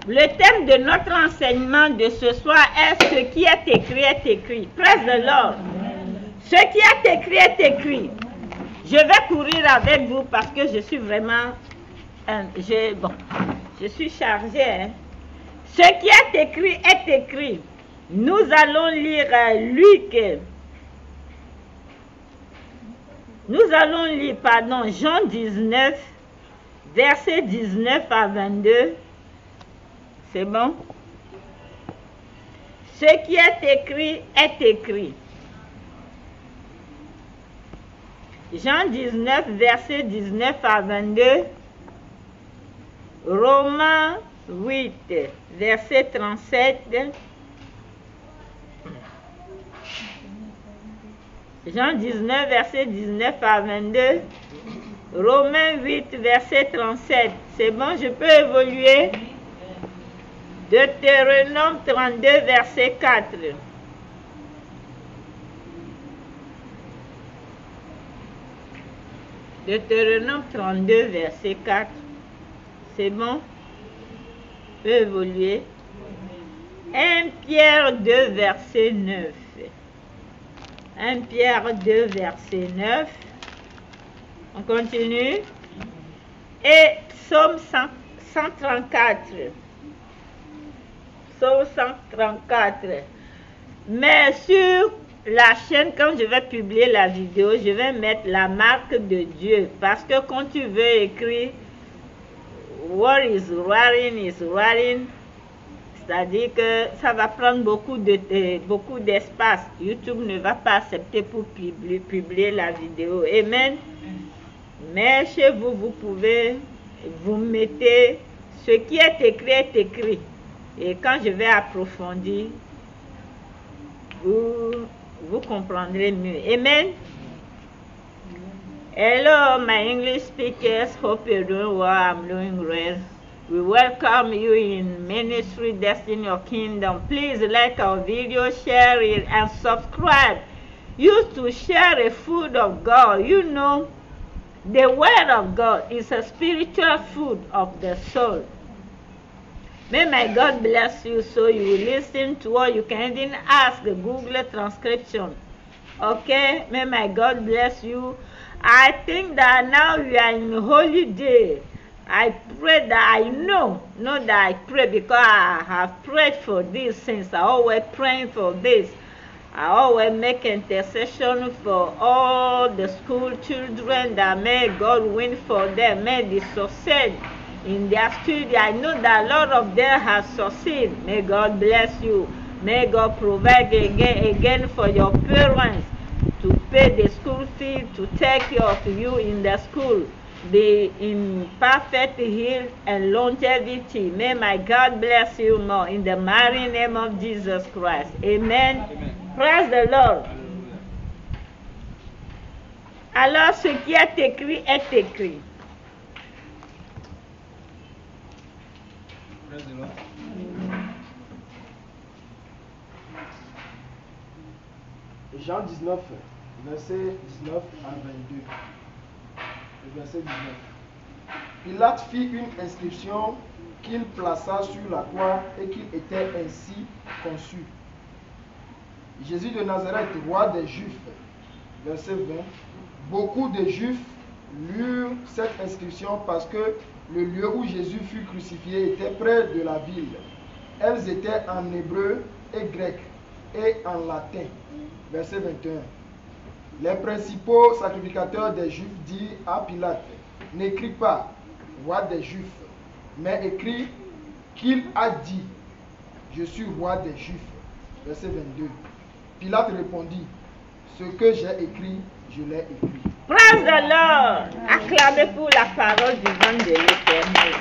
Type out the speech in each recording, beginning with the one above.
Le thème de notre enseignement de ce soir est ce qui est écrit est écrit. Praise the Lord. Ce qui est écrit est écrit. Je vais courir avec vous parce que je suis vraiment... je suis chargée. Hein. Ce qui est écrit est écrit. Nous allons lire Luc. Nous allons lire, Jean 19, versets 19 à 22. C'est bon? Ce qui est écrit est écrit. Jean 19, versets 19 à 22. Romains 8, verset 37. Jean 19, verset 19 à 22. Romains 8, verset 37. C'est bon, je peux évoluer. Deutéronome 32, verset 4. Deutéronome 32, verset 4. C'est bon? Je peux évoluer. 1 Pierre 2, verset 9. 1 Pierre 2, verset 9. On continue. Et Psaume 134. Psaume 134. Mais sur la chaîne, quand je vais publier la vidéo, je vais mettre la marque de Dieu. Parce que quand tu veux écrire what is writing, c'est-à-dire que ça va prendre beaucoup d'espace. YouTube ne va pas accepter pour publier la vidéo. Amen. Mais chez vous, vous pouvez, vous mettez ce qui est écrit. Et quand je vais approfondir, vous comprendrez mieux. Amen. Hello, my English speakers. Hope you're doing well. I'm doing well. We welcome you in Ministry Destiny of Kingdom. Please like our video, share it, and subscribe. Used to share the food of God. You know, the Word of God is a spiritual food of the soul. May my God bless you so you will listen to what you can even ask the Google transcription. Okay? May my God bless you. I think that now we are in holy day. I pray that I know that I pray because I have prayed for this since I always praying for this. I always make intercession for all the school children that may God win for them, may they succeed in their study. I know that a lot of them have succeeded. May God bless you. May God provide again for your parents to pay the school fee, to take care of you in the school. Be in perfect health and longevity. May my God bless you more in the mighty name of Jesus Christ. Amen. Amen. Praise the Lord. Alors, ce qui est écrit est écrit. Praise the Lord. Jean 19, verset 19 à 22. Verset 19. Pilate fit une inscription qu'il plaça sur la croix et qu'il était ainsi conçu. Jésus de Nazareth, roi des Juifs. Verset 20. Beaucoup de Juifs lurent cette inscription parce que le lieu où Jésus fut crucifié était près de la ville. Elles étaient en hébreu et grec et en latin. Verset 21. Les principaux sacrificateurs des Juifs dirent à Pilate, n'écris pas, roi des Juifs, mais écris qu'il a dit, je suis roi des Juifs. Verset 22. Pilate répondit, ce que j'ai écrit, je l'ai écrit. Praise the Lord. Acclamez pour la parole divine de l'Éternel.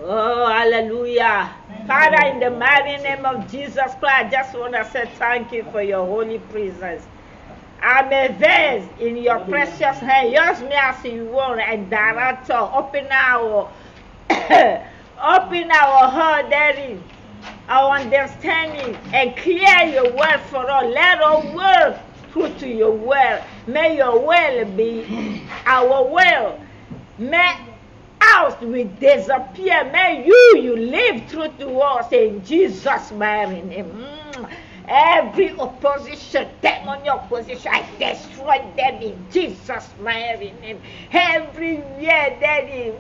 Oh, hallelujah. Father, in the mighty name of Jesus Christ, I just want to say thank you for your holy presence. I'm a vase in your precious hand. Use me as you want, and director. Open our Open our heart, Daddy, our understanding, and clear your word for us. Let us work true to your word. May your will be our will. May ours will disappear. May you live true to us in Jesus' mighty name. Every opposition, demonic opposition, I destroy them in Jesus' mighty name. Everywhere, Daddy,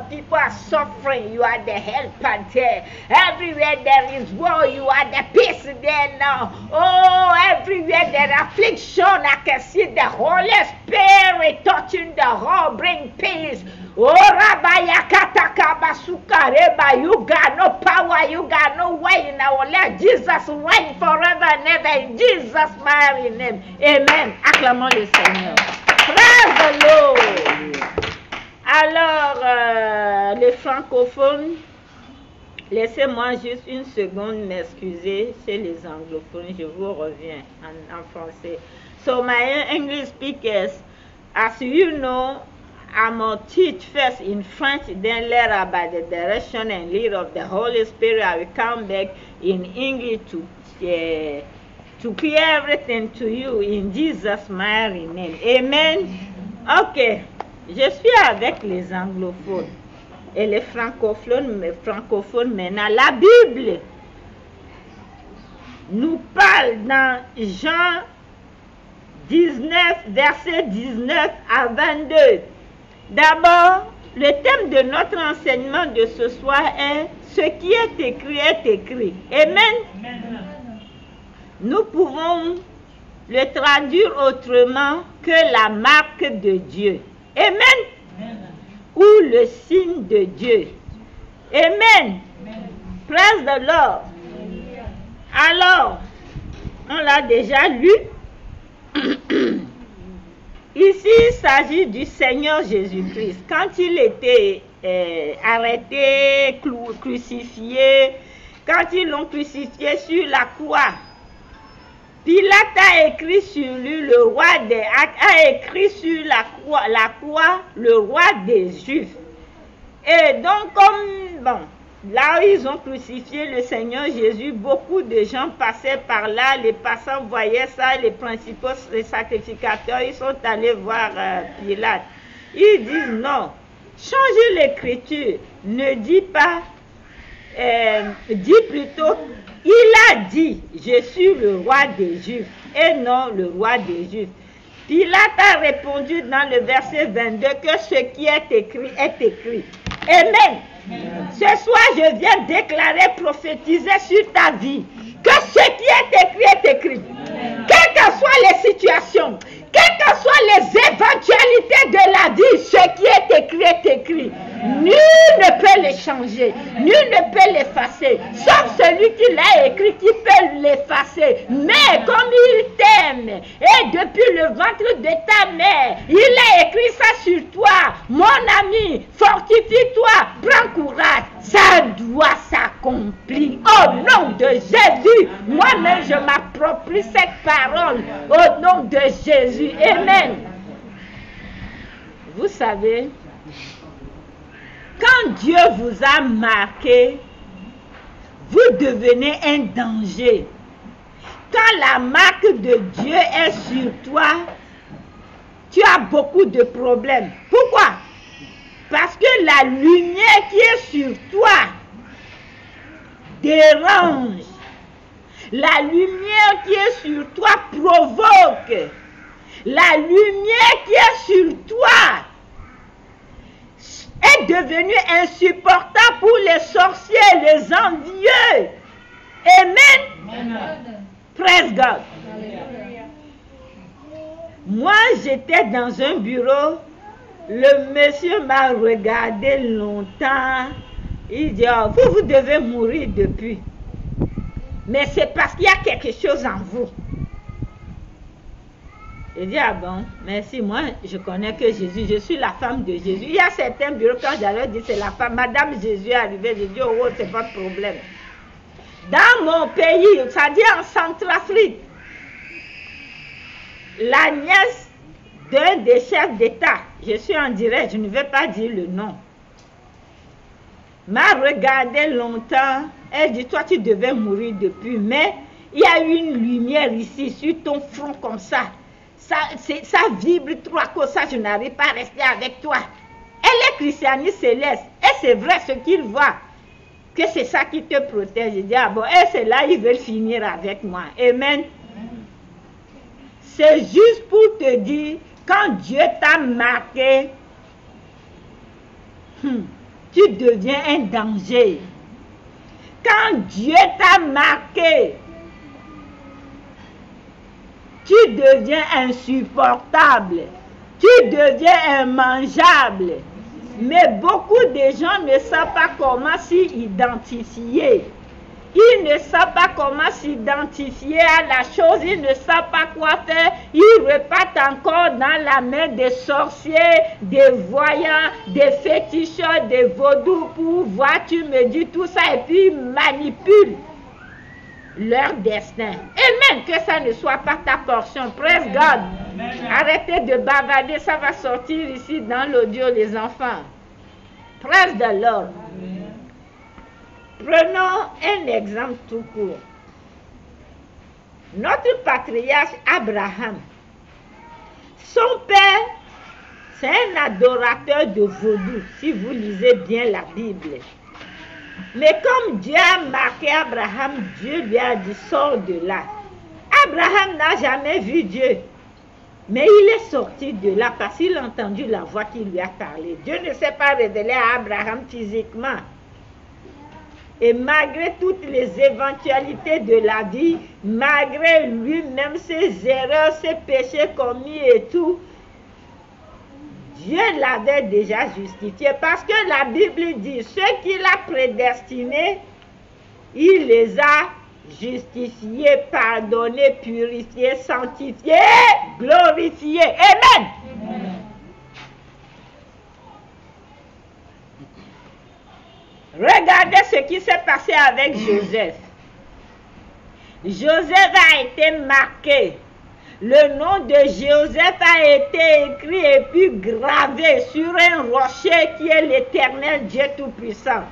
people are suffering, you are the helper there. Everywhere there is war, you are the peace there now. Oh, everywhere there is affliction, I can see the Holy Spirit touching the heart, bring peace. Oh, Rabaya Katakabasuka Reba, you got no power, you got no way in our life. Jesus reign forever and ever in Jesus' mighty name. Amen. Acclamons le Seigneur. Praise the Lord. Alors, les francophones, laissez-moi juste une seconde m'excuser. C'est les anglophones, je vous reviens en français. So, my English speakers, as you know, I'm going to teach first in French, then later by the direction and lead of the Holy Spirit, I will come back in English to clear everything to you in Jesus' mighty name. Amen. Okay. Je suis avec les anglophones et les francophones maintenant. La Bible nous parle dans Jean 19, verset 19 à 22. D'abord, le thème de notre enseignement de ce soir est « Ce qui est écrit est écrit ». Amen. Nous pouvons le traduire autrement que la marque de Dieu. Amen. Ou le signe de Dieu. Amen. Praise the Lord. Alors, on l'a déjà lu. Ici, il s'agit du Seigneur Jésus-Christ. Quand il était arrêté, crucifié, quand ils l'ont crucifié sur la croix, Pilate a écrit sur lui a écrit sur la croix le roi des Juifs. Et donc, là où ils ont crucifié le Seigneur Jésus, beaucoup de gens passaient par là, les passants voyaient ça, les principaux les sacrificateurs, ils sont allés voir Pilate. Ils disent non, changez l'écriture, ne dis pas, dis plutôt, il a dit, je suis le roi des Juifs, et non le roi des Juifs. Pilate a répondu dans le verset 22 que ce qui est écrit est écrit. Amen. Ce soir, je viens déclarer, prophétiser sur ta vie que ce qui est écrit est écrit. Quelles que soient les situations, quelles que soient les éventualités de la vie, ce qui est écrit. Nul ne peut les changer, nul ne peut l'effacer, sauf celui qui l'a écrit qui peut l'effacer. Mais comme il t'aime, et depuis le ventre de ta mère, il a écrit ça sur toi. Mon ami, fortifie-toi, prends courage, ça doit s'accomplir. Au nom de Jésus, moi-même je m'approprie cette parole. Au nom de Jésus, amen. Vous savez, quand Dieu vous a marqué, vous devenez un danger. Quand la marque de Dieu est sur toi, tu as beaucoup de problèmes. Pourquoi? Parce que la lumière qui est sur toi dérange. La lumière qui est sur toi provoque. La lumière qui est sur toi est devenue insupportable pour les sorciers, les envieux. Amen. Praise God. Moi, j'étais dans un bureau. Le monsieur m'a regardé longtemps. Il dit, oh, vous devez mourir depuis. Mais c'est parce qu'il y a quelque chose en vous. Il dit, ah bon, merci, moi je connais que Jésus, je suis la femme de Jésus. Il y a certains bureaux, quand j'allais dire c'est la femme, Madame Jésus est arrivée, j'ai dit, oh, c'est pas de problème. Dans mon pays, c'est-à-dire en Centrafrique, la nièce d'un des chefs d'État, je suis en direct, je ne vais pas dire le nom, m'a regardé longtemps. Elle dit, toi tu devais mourir depuis, mais il y a une lumière ici sur ton front comme ça. Ça vibre trop à cause de ça, je n'arrive pas à rester avec toi. Elle est christianiste céleste. Et c'est vrai ce qu'il voit. Que c'est ça qui te protège. Je dis, ah bon, et c'est là, ils veulent finir avec moi. Amen. C'est juste pour te dire, quand Dieu t'a marqué, tu deviens un danger. Quand Dieu t'a marqué, tu deviens insupportable. Tu deviens immangeable. Mais beaucoup de gens ne savent pas comment s'y identifier. Ils ne savent pas comment s'identifier à la chose. Ils ne savent pas quoi faire. Ils repartent encore dans la main des sorciers, des voyants, des féticheurs, des vaudous pour voir, tu me dis tout ça, et puis ils manipulent leur destin. Et même que ça ne soit pas ta portion. Praise God. Arrêtez de bavarder, ça va sortir ici dans l'audio, les enfants. Praise the Lord. Prenons un exemple tout court. Notre patriarche Abraham, son père, c'est un adorateur de vaudou, si vous lisez bien la Bible. Mais comme Dieu a marqué Abraham, Dieu lui a dit, sors de là. Abraham n'a jamais vu Dieu. Mais il est sorti de là parce qu'il a entendu la voix qui lui a parlé. Dieu ne s'est pas révélé à Abraham physiquement. Et malgré toutes les éventualités de la vie, malgré lui-même ses erreurs, ses péchés commis et tout, Dieu l'avait déjà justifié. Parce que la Bible dit, ceux qu'il a prédestinés, il les a justifiés, pardonnés, purifiés, sanctifiés, glorifiés. Amen. Amen. Regardez ce qui s'est passé avec Joseph. Joseph a été marqué. Le nom de Joseph a été écrit et puis gravé sur un rocher qui est l'Éternel Dieu Tout-Puissant.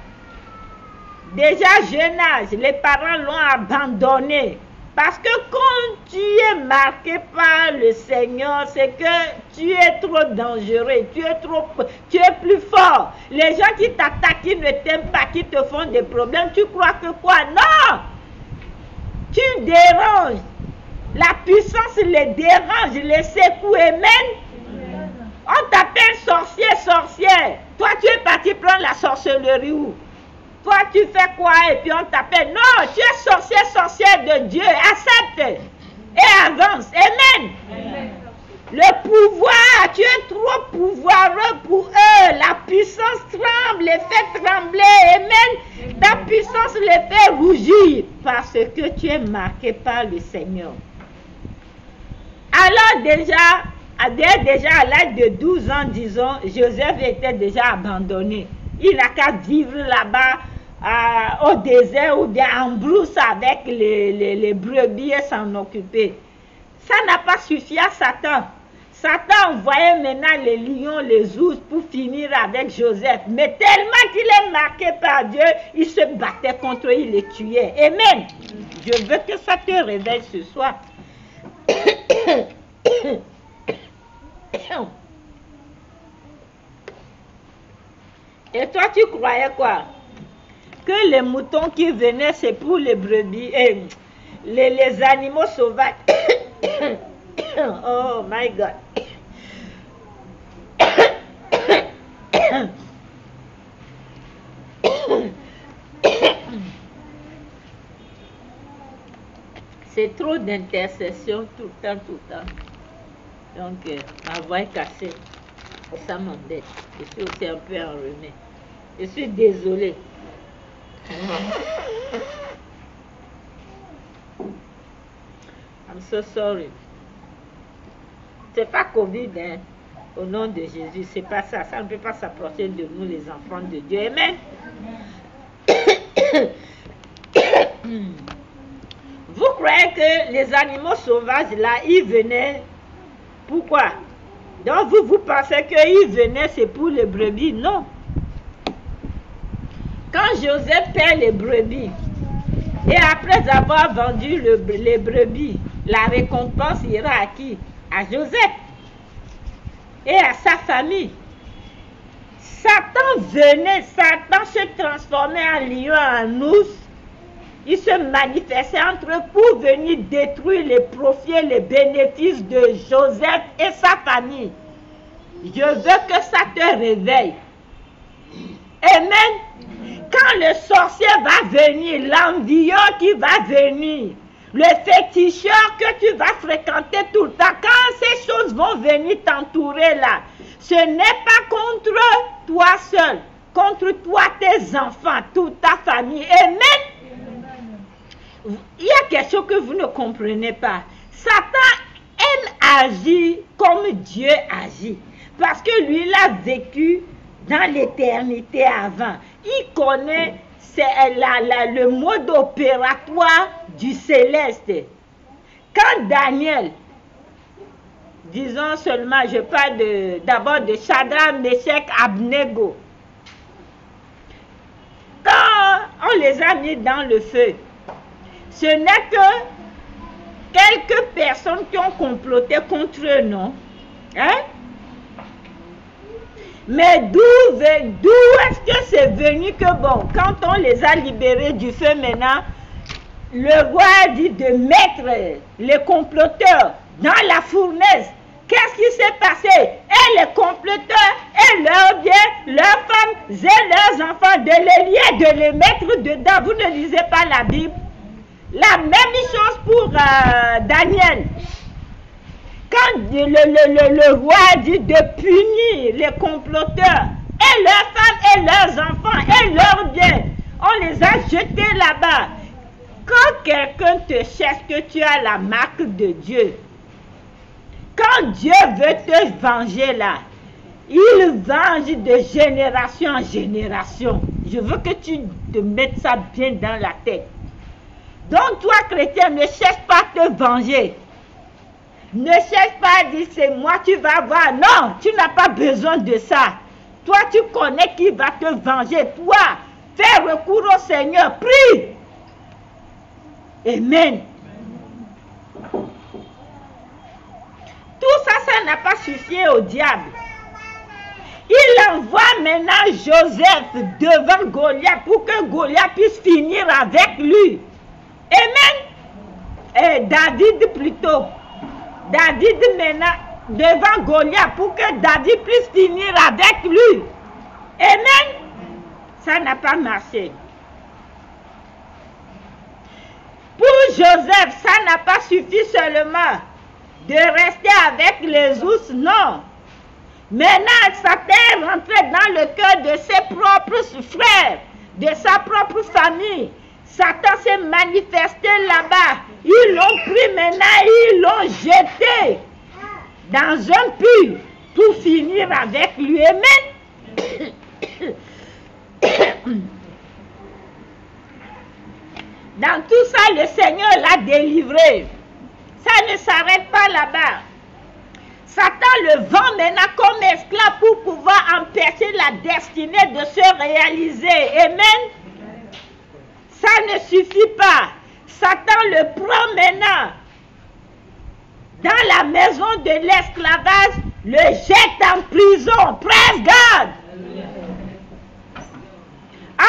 Déjà jeune âge, les parents l'ont abandonné. Parce que quand tu es marqué par le Seigneur, c'est que tu es trop dangereux, tu es plus fort. Les gens qui t'attaquent, qui ne t'aiment pas, qui te font des problèmes, tu crois que quoi? Non! Tu déranges. La puissance les dérange, les secoue. Amen. On t'appelle sorcier, sorcière. Toi, tu es parti prendre la sorcellerie où? Toi, tu fais quoi et puis on t'appelle? Non, tu es sorcier, sorcière de Dieu. Accepte et avance. Amen. Amen. Le pouvoir, tu es trop pouvoireux pour eux. La puissance tremble, les fait trembler. Amen. Ta puissance les fait rougir parce que tu es marqué par le Seigneur. Alors déjà à l'âge de 12 ans, disons, Joseph était déjà abandonné. Il n'a qu'à vivre là-bas au désert ou bien en brousse avec les brebis et s'en occuper. Ça n'a pas suffi à Satan. Satan envoyait maintenant les lions, les ours pour finir avec Joseph. Mais tellement qu'il est marqué par Dieu, il se battait contre eux, il les tuait. Amen. Je veux que ça te réveille ce soir. Et toi, tu croyais quoi? Que les moutons qui venaient, c'est pour les brebis et les animaux sauvages. Oh my God. C'est trop d'intercession tout le temps, tout le temps. Donc, ma voix est cassée. Ça m'embête. Je suis aussi un peu enrhumée. Je suis désolée. I'm so sorry. C'est pas Covid, hein. Au nom de Jésus, c'est pas ça. Ça ne peut pas s'approcher de nous, les enfants de Dieu. Amen. Vous croyez que les animaux sauvages, là, ils venaient... Pourquoi? Donc vous pensez qu'ils venaient, c'est pour les brebis? Non. Quand Joseph perd les brebis, et après avoir vendu les brebis, la récompense ira à qui? À Joseph et à sa famille. Satan venait, Satan se transformait en lion, en ours. Il se manifestait entre eux pour venir détruire les profits et les bénéfices de Joseph et sa famille. Je veux que ça te réveille. Amen. Quand le sorcier va venir, l'envieux qui va venir, le féticheur que tu vas fréquenter tout le temps, quand ces choses vont venir t'entourer là, ce n'est pas contre toi seul, contre toi, tes enfants, toute ta famille. Amen. Il y a quelque chose que vous ne comprenez pas. Satan aime agir comme Dieu agit. Parce que lui, il a vécu dans l'éternité avant. Il connaît le mode opératoire du céleste. Quand Daniel, disons seulement, je parle d'abord de Shadrach, Meshach, Abednego. Quand on les a mis dans le feu, ce n'est que quelques personnes qui ont comploté contre eux, non? Hein? Mais d'où est-ce que c'est venu que, bon, quand on les a libérés du feu maintenant, le roi a dit de mettre les comploteurs dans la fournaise. Qu'est-ce qui s'est passé? Et les comploteurs et leurs biens, leurs femmes et leurs enfants, de les lier, de les mettre dedans. Vous ne lisez pas la Bible? La même chose pour Daniel. Quand le roi a dit de punir les comploteurs et leurs femmes et leurs enfants et leurs biens, on les a jetés là-bas. Quand quelqu'un te cherche que tu as la marque de Dieu, quand Dieu veut te venger là, il venge de génération en génération. Je veux que tu te mettes ça bien dans la tête. Donc toi, chrétien, ne cherche pas à te venger. Ne cherche pas à dire c'est moi, tu vas voir. Non, tu n'as pas besoin de ça. Toi, tu connais qui va te venger. Toi, fais recours au Seigneur. Prie. Amen. Tout ça, ça n'a pas suffi au diable. Il envoie maintenant Joseph devant Goliath pour que Goliath puisse finir avec lui. Amen. Et David plutôt. David maintenant devant Goliath pour que David puisse finir avec lui. Amen. Ça n'a pas marché. Pour Joseph, ça n'a pas suffi seulement de rester avec les ours, non. Maintenant, Satan est rentré dans le cœur de ses propres frères, de sa propre famille. Satan s'est manifesté là-bas. Ils l'ont pris maintenant, ils l'ont jeté dans un puits pour finir avec lui. Amen. Dans tout ça, le Seigneur l'a délivré. Ça ne s'arrête pas là-bas. Satan le vend maintenant comme esclave pour pouvoir empêcher la destinée de se réaliser. Amen. Ça ne suffit pas. Satan le prend maintenant dans la maison de l'esclavage, le jette en prison. Praise God.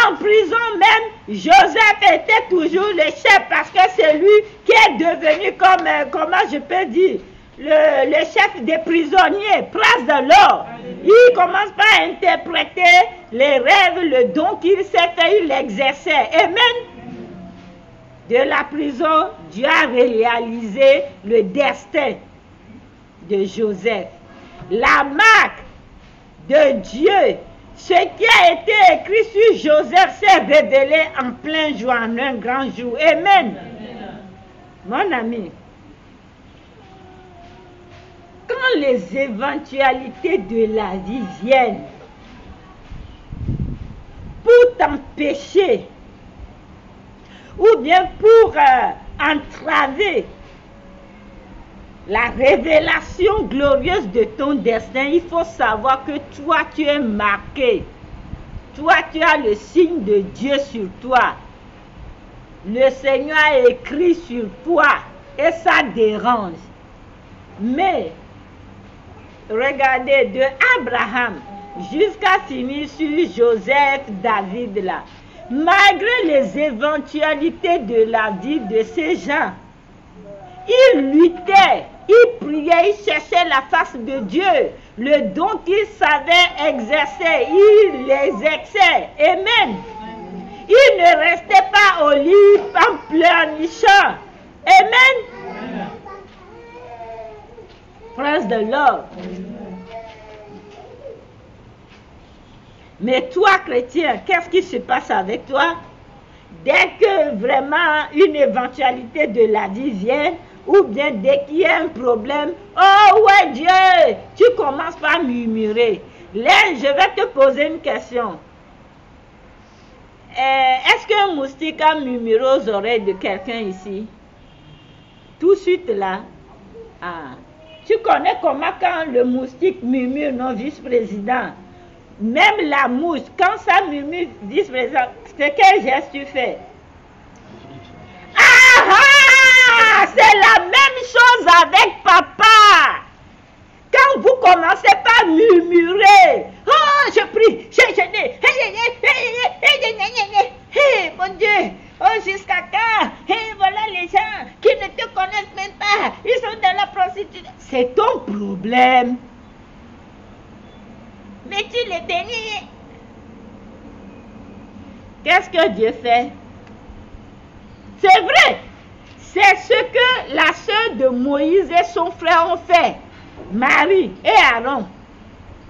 En prison même, Joseph était toujours le chef parce que c'est lui qui est devenu comme, comment je peux dire, le chef des prisonniers. Praise the Lord. Il commence par interpréter les rêves, le don qu'il s'est fait, il l'exerçait. Amen. De la prison, Dieu a réalisé le destin de Joseph. La marque de Dieu, ce qui a été écrit sur Joseph s'est révélé en plein jour, en un grand jour. Amen. Mon ami, quand les éventualités de la vie viennent pour t'empêcher ou bien pour entraver la révélation glorieuse de ton destin, il faut savoir que toi, tu es marqué Toi, tu as le signe de Dieu sur toi. Le Seigneur a écrit sur toi et ça dérange. Mais, regardez, de Abraham jusqu'à finir sur Joseph, David là, malgré les éventualités de la vie de ces gens, ils luttaient, ils priaient, ils cherchaient la face de Dieu. Le don qu'ils savaient exercer, ils l'exerçaient. Amen. Ils ne restaient pas au lit en pleurnichant. Amen. Praise the Lord. Mais toi, chrétien, qu'est-ce qui se passe avec toi? Dès que vraiment une éventualité de la vie vient, ou bien dès qu'il y a un problème, oh ouais Dieu, tu commences par murmurer. Là, je vais te poser une question. Est-ce qu'un moustique a murmuré aux oreilles de quelqu'un ici? Tout de suite là. Ah. Tu connais comment quand le moustique murmure, non, vice-président? Même la mouche, quand ça murmure, vice-président, c'est quel geste tu fais? Ah ah! C'est la même chose avec papa. Quand vous commencez par murmurer, oh, je prie, mon Dieu, oh, jusqu'à quand? Voilà les gens qui ne te connaissent même pas, ils sont dans la prostitution. C'est ton problème. Mais tu les bénis. Qu'est-ce que Dieu fait? C'est vrai. C'est ce que la sœur de Moïse et son frère ont fait. Marie et Aaron.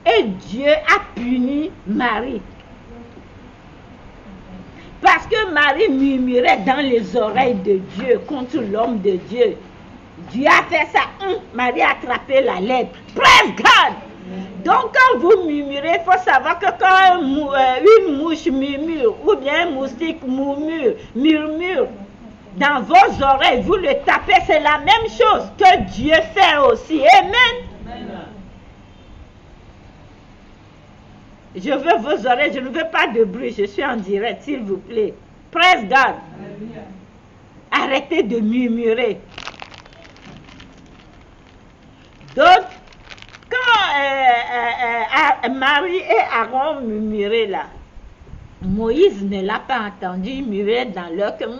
Et Dieu a puni Marie. Parce que Marie murmurait dans les oreilles de Dieu contre l'homme de Dieu. Dieu a fait ça. Marie a attrapé la lèpre. Praise God! Donc quand vous murmurez, il faut savoir que quand une mouche murmure ou bien un moustique murmure dans vos oreilles, vous le tapez, c'est la même chose que Dieu fait aussi. Amen. Je veux vos oreilles, je ne veux pas de bruit, je suis en direct, s'il vous plaît. Praise God. Arrêtez de murmurer. Donc, quand Marie et Aaron murmuraient là, Moïse ne l'a pas entendu, il murmurait dans leur cœur.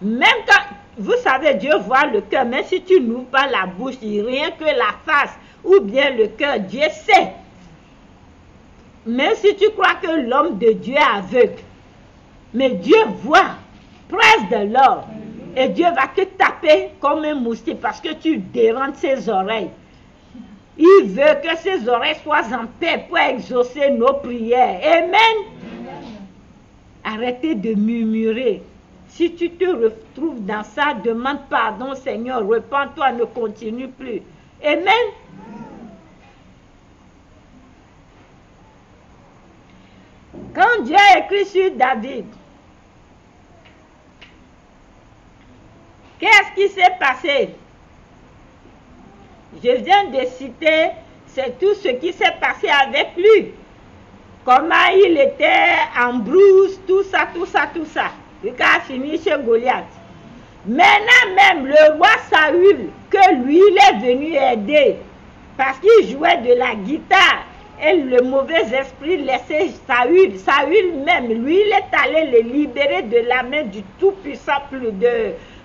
Même quand, vous savez, Dieu voit le cœur, mais si tu n'ouvres pas la bouche, rien que la face ou bien le cœur, Dieu sait. Même si tu crois que l'homme de Dieu est aveugle, mais Dieu voit, praise the Lord. Et Dieu va te taper comme un moustique parce que tu déranges ses oreilles. Il veut que ses oreilles soient en paix pour exaucer nos prières. Amen. Arrêtez de murmurer. Si tu te retrouves dans ça, demande pardon, Seigneur. Repends-toi, ne continue plus. Amen. Quand Dieu a écrit sur David, qu'est-ce qui s'est passé? Je viens de citer, c'est tout ce qui s'est passé avec lui. Comment il était en brousse, tout ça. Il a fini chez Goliath. Maintenant même, le roi Saül, que lui, il est venu aider, parce qu'il jouait de la guitare, et le mauvais esprit laissait Saül. Saül même, lui, il est allé le libérer de la main du Tout-Puissant,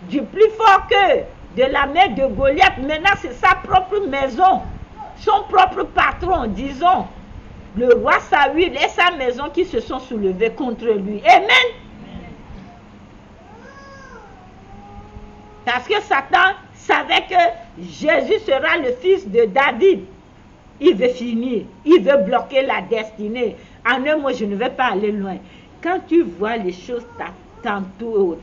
du plus fort que de la main de Goliath. Maintenant, c'est sa propre maison, son propre patron, disons, le roi Saül et sa maison qui se sont soulevés contre lui. Amen. Parce que Satan savait que Jésus sera le fils de David. Il veut finir, il veut bloquer la destinée. En un mot, je ne vais pas aller loin. Quand tu vois les choses t'entourent,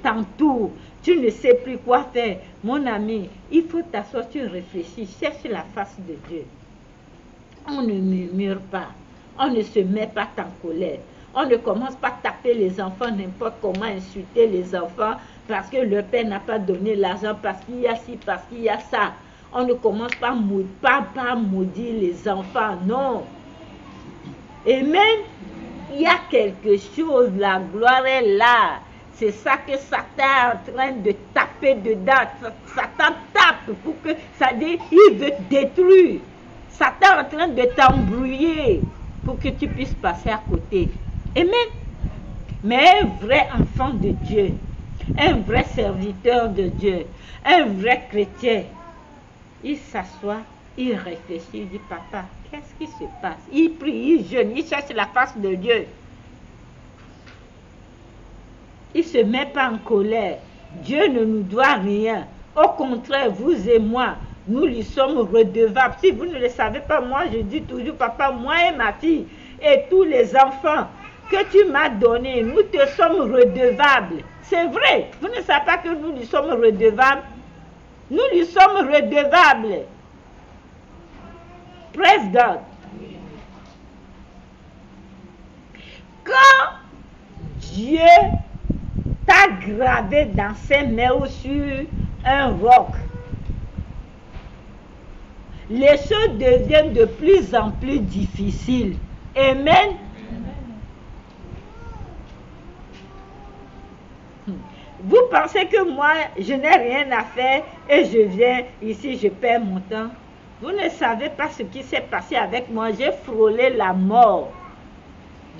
tu ne sais plus quoi faire. Mon ami, il faut t'asseoir, tu réfléchis, cherche la face de Dieu. On ne murmure pas, on ne se met pas en colère. On ne commence pas à taper les enfants n'importe comment, insulter les enfants parce que le père n'a pas donné l'argent, parce qu'il y a ci, parce qu'il y a ça. On ne commence pas à maudire les enfants, non. Amen. Il y a quelque chose, la gloire est là. C'est ça que Satan est en train de taper dedans. Satan tape pour que, ça dit, il veut te détruire. Satan est en train de t'embrouiller pour que tu puisses passer à côté. Amen. Mais un vrai enfant de Dieu, un vrai serviteur de Dieu, un vrai chrétien, il s'assoit, il réfléchit, il dit, papa, qu'est-ce qui se passe? Il prie, il jeûne, il cherche la face de Dieu. Il ne se met pas en colère. Dieu ne nous doit rien. Au contraire, vous et moi, nous lui sommes redevables. Si vous ne le savez pas, moi je dis toujours, papa, moi et ma fille, et tous les enfants que tu m'as donnés, nous te sommes redevables. C'est vrai. Vous ne savez pas que nous lui sommes redevables? Nous lui sommes redevables. Praise God. Quand Dieu t'a gravé dans ses mains ou sur un roc, les choses deviennent de plus en plus difficiles. Amen. Vous pensez que moi, je n'ai rien à faire et je viens ici, je perds mon temps? Vous ne savez pas ce qui s'est passé avec moi. J'ai frôlé la mort.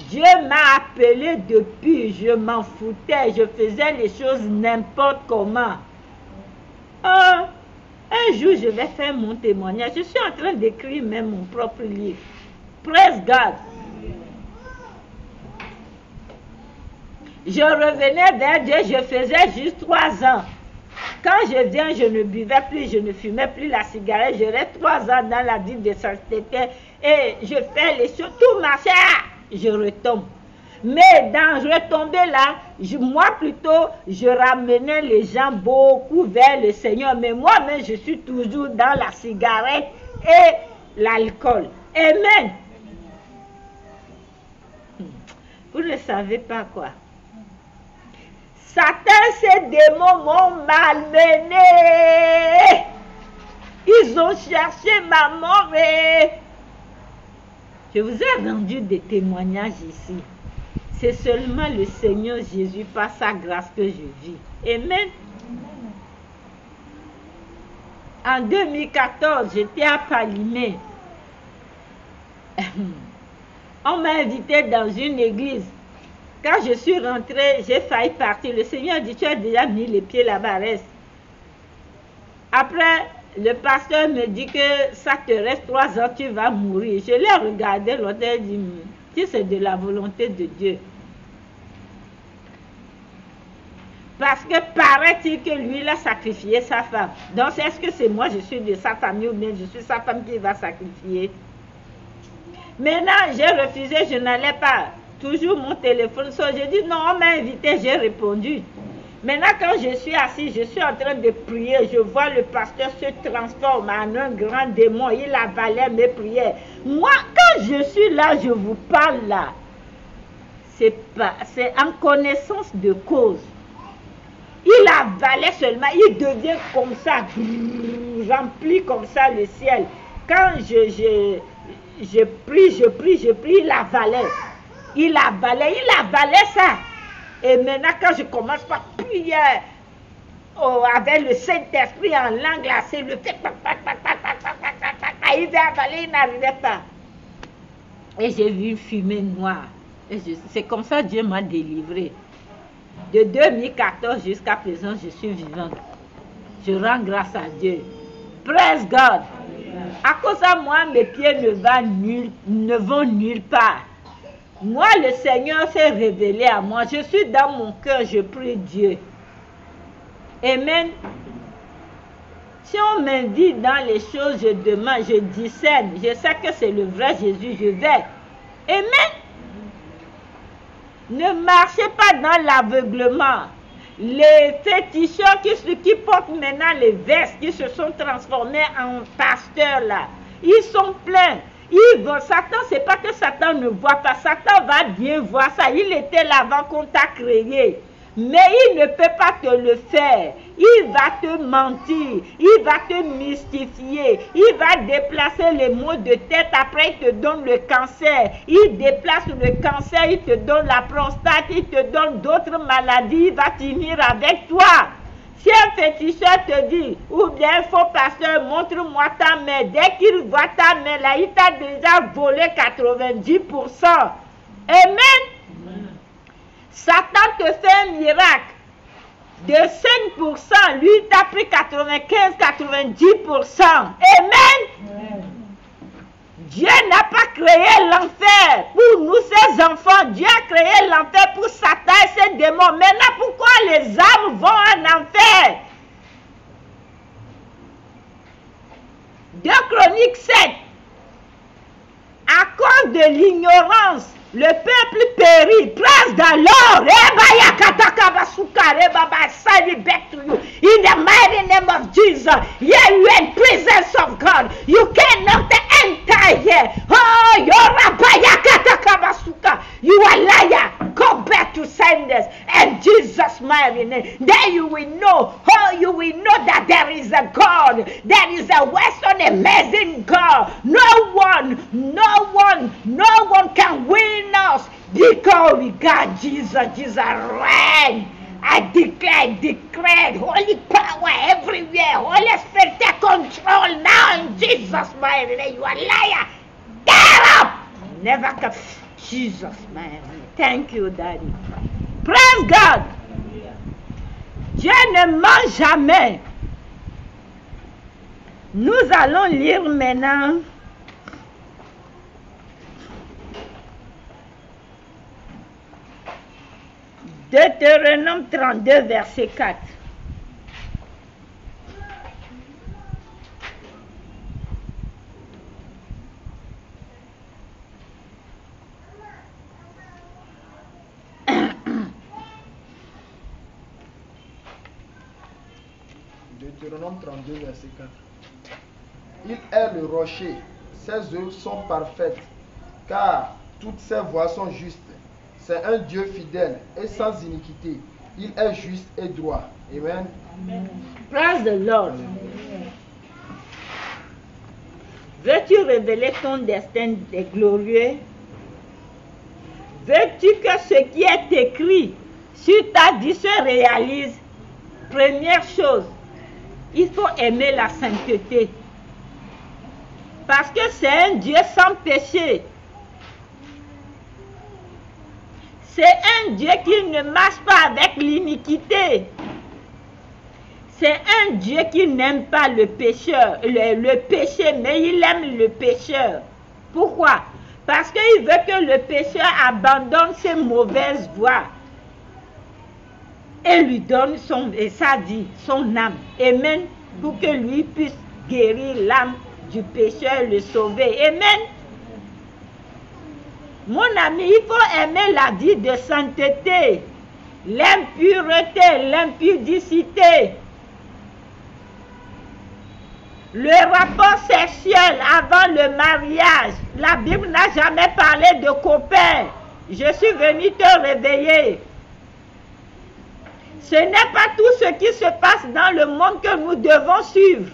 Dieu m'a appelé depuis, je m'en foutais, je faisais les choses n'importe comment. Un jour, je vais faire mon témoignage. Je suis en train d'écrire même mon propre livre. Praise God. Je revenais vers Dieu, je faisais juste 3 ans. Quand je viens, je ne buvais plus, je ne fumais plus la cigarette. Je reste 3 ans dans la vie de sainteté et je fais les choses, tout marchait. Je retombe. Mais dans retomber là, moi plutôt, je ramenais les gens beaucoup vers le Seigneur. Mais moi-même, je suis toujours dans la cigarette et l'alcool. Amen. Vous ne savez pas quoi. Satan, ces démons m'ont malmené. Ils ont cherché ma mort et je vous ai rendu des témoignages ici. C'est seulement le Seigneur Jésus, par sa grâce, que je vis. Amen. En 2014, j'étais à Palimé. On m'a invité dans une église. Quand je suis rentrée, j'ai failli partir. Le Seigneur dit, tu as déjà mis les pieds là-bas, reste. Après, le pasteur me dit que ça te reste 3 ans, tu vas mourir. Je l'ai regardé, l'autre a dit, si c'est de la volonté de Dieu. Parce que paraît-il que lui, il a sacrifié sa femme. Donc, est-ce que c'est moi, je suis de sa famille ou bien je suis sa femme qui va sacrifier? Maintenant, j'ai refusé, je n'allais pas. Toujours mon téléphone sonne. J'ai dit non, on m'a invité, j'ai répondu. Maintenant, quand je suis assis, je suis en train de prier, je vois le pasteur se transforme en un grand démon. Il avalait mes prières. Moi, quand je suis là, je vous parle là. C'est en connaissance de cause. Il avalait seulement, il devient comme ça, remplit comme ça le ciel. Quand je prie, il avalait. Il avalait ça. Et maintenant, quand je commence par prier avec le Saint-Esprit en langue, là, c'est le fait. Il va avaler, il n'arrivait pas. Et j'ai vu une fumée noire. C'est comme ça que Dieu m'a délivré. De 2014 jusqu'à présent, je suis vivante. Je rends grâce à Dieu. Praise God. À cause de moi, mes pieds ne vont nulle part. Moi, le Seigneur s'est révélé à moi. Je suis dans mon cœur, je prie Dieu. Amen. Si on m'invite dans les choses, je demande, je discerne. Je sais que c'est le vrai Jésus, je vais. Amen. Ne marchez pas dans l'aveuglement. Les féticheurs qui portent maintenant les vestes, qui se sont transformés en pasteurs là, ils sont pleins. Satan, c'est pas que Satan ne voit pas. Satan va bien voir ça. Il était là avant qu'on t'a créé. Mais il ne peut pas te le faire. Il va te mentir, il va te mystifier, il va déplacer les maux de tête, après il te donne le cancer, il déplace le cancer, il te donne la prostate, il te donne d'autres maladies, il va finir avec toi. Si un féticheur te dit, ou bien un faux pasteur, montre-moi ta main, dès qu'il voit ta main là, il t'a déjà volé 90%. Amen. Satan te fait un miracle de 5%, lui t'a pris 95-90%. Amen. Dieu n'a pas créé l'enfer pour nous, ses enfants. Dieu a créé l'enfer pour Satan et ses démons. Maintenant, pourquoi les âmes vont en enfer? 2 Chroniques 7. À cause de l'ignorance, le peuple périt. Praise the Lord. In the mighty name of Jesus. Yeah, you are in presence of God. You cannot enter here. Oh, you are liar. Go back to senders. And Jesus' mighty name. Then you will know. Oh, you will know that there is a God. There is a Western amazing God. No one can win us because we got Jesus. Jesus reign. I declare holy power everywhere. Holy Spirit, take control now in Jesus' mighty name. You are liar. Get up. Never come. Jesus' mighty name. Thank you, Daddy. Praise God. Dieu ne ment jamais. Nous allons lire maintenant Deutéronome 32, verset 4. Deutéronome 32, verset 4. Il est le rocher, ses œuvres sont parfaites, car toutes ses voies sont justes. C'est un Dieu fidèle et sans iniquité. Il est juste et droit. Amen. Praise the Lord. Veux-tu révéler ton destin des glorieux? Veux-tu que ce qui est écrit sur ta vie se réalise? Première chose, il faut aimer la sainteté. Parce que c'est un Dieu sans péché. C'est un Dieu qui ne marche pas avec l'iniquité. C'est un Dieu qui n'aime pas le pécheur, le péché, mais il aime le pécheur. Pourquoi? Parce qu'il veut que le pécheur abandonne ses mauvaises voies et lui donne sa vie, son âme. Amen. Pour que lui puisse guérir l'âme du pécheur et le sauver. Amen. Mon ami, il faut aimer la vie de sainteté, l'impureté, l'impudicité. Le rapport sexuel avant le mariage. La Bible n'a jamais parlé de copains. Je suis venu te réveiller. Ce n'est pas tout ce qui se passe dans le monde que nous devons suivre.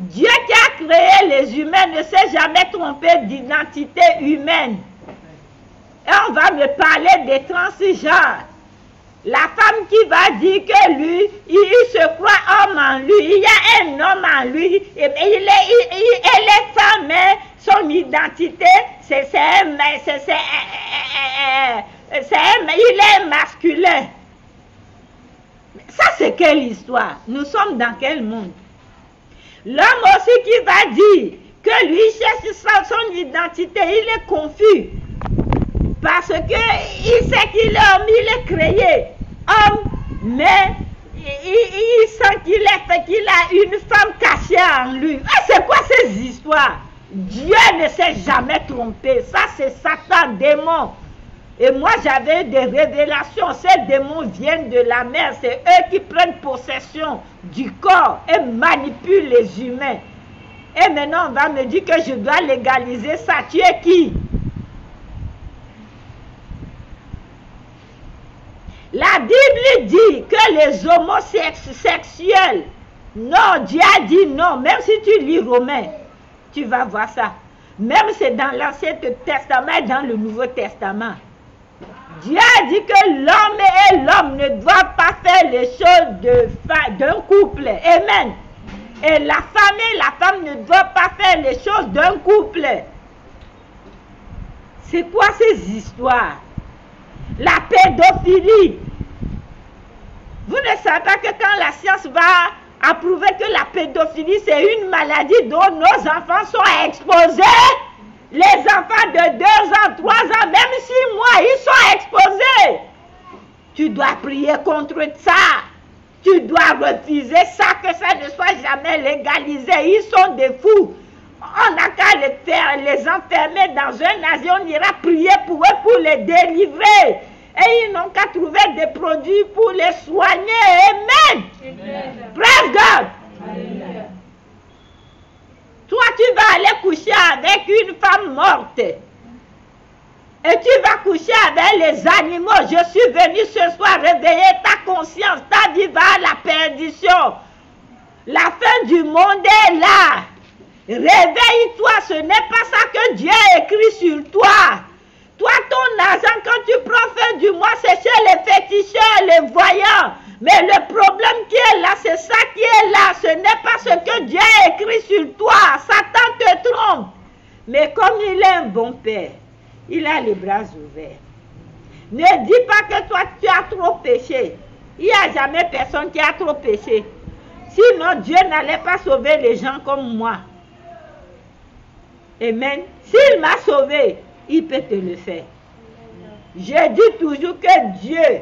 Dieu qui a créé les humains ne s'est jamais trompé d'identité humaine. Et on va me parler des transgenres. La femme qui va dire que lui, il se croit homme en lui, il y a un homme en lui, et elle est femme, mais son identité, il est masculin. Ça, c'est quelle histoire? Nous sommes dans quel monde? L'homme aussi qui va dire que lui cherche son identité, il est confus. Parce qu'il sait qu'il est homme, il est créé homme, mais il sent qu'il a une femme cachée en lui. Ah, c'est quoi ces histoires? Dieu ne s'est jamais trompé. Ça, c'est Satan, démon. Et moi, j'avais des révélations. Ces démons viennent de la mer. C'est eux qui prennent possession du corps et manipulent les humains. Et maintenant, on va me dire que je dois légaliser ça. Tu es qui? La Bible dit que les homosexuels, non, Dieu a dit non. Même si tu lis Romains, tu vas voir ça. Même c'est dans l'Ancien Testament et dans le Nouveau Testament. Dieu a dit que l'homme et l'homme ne doivent pas faire les choses d'un couple. Amen. Et la femme ne doivent pas faire les choses d'un couple. C'est quoi ces histoires? La pédophilie. Vous ne savez pas que quand la science va approuver que la pédophilie c'est une maladie dont nos enfants sont exposés, les enfants de 2 ans, 3 ans, même 6 mois, ils sont exposés. Tu dois prier contre ça. Tu dois refuser ça, que ça ne soit jamais légalisé. Ils sont des fous. On n'a qu'à les enfermer dans un asile, on ira prier pour eux, pour les délivrer. Et ils n'ont qu'à trouver des produits pour les soigner. Amen. Amen. Praise God. Amen. Toi, tu vas aller coucher avec une femme morte. Et tu vas coucher avec les animaux. Je suis venu ce soir réveiller ta conscience. Ta vie va à la perdition. La fin du monde est là. Réveille-toi. Ce n'est pas ça que Dieu a écrit sur toi. Toi, ton argent, quand tu prends fin du mois, c'est chez les féticheurs, les voyants. Mais le problème qui est là, c'est ça qui est là. Ce n'est pas ce que Dieu a écrit sur toi. Satan te trompe. Mais comme il est un bon père, il a les bras ouverts. Ne dis pas que toi, tu as trop péché. Il n'y a jamais personne qui a trop péché. Sinon, Dieu n'allait pas sauver les gens comme moi. Amen. S'il m'a sauvé, il peut te le faire. Je dis toujours que Dieu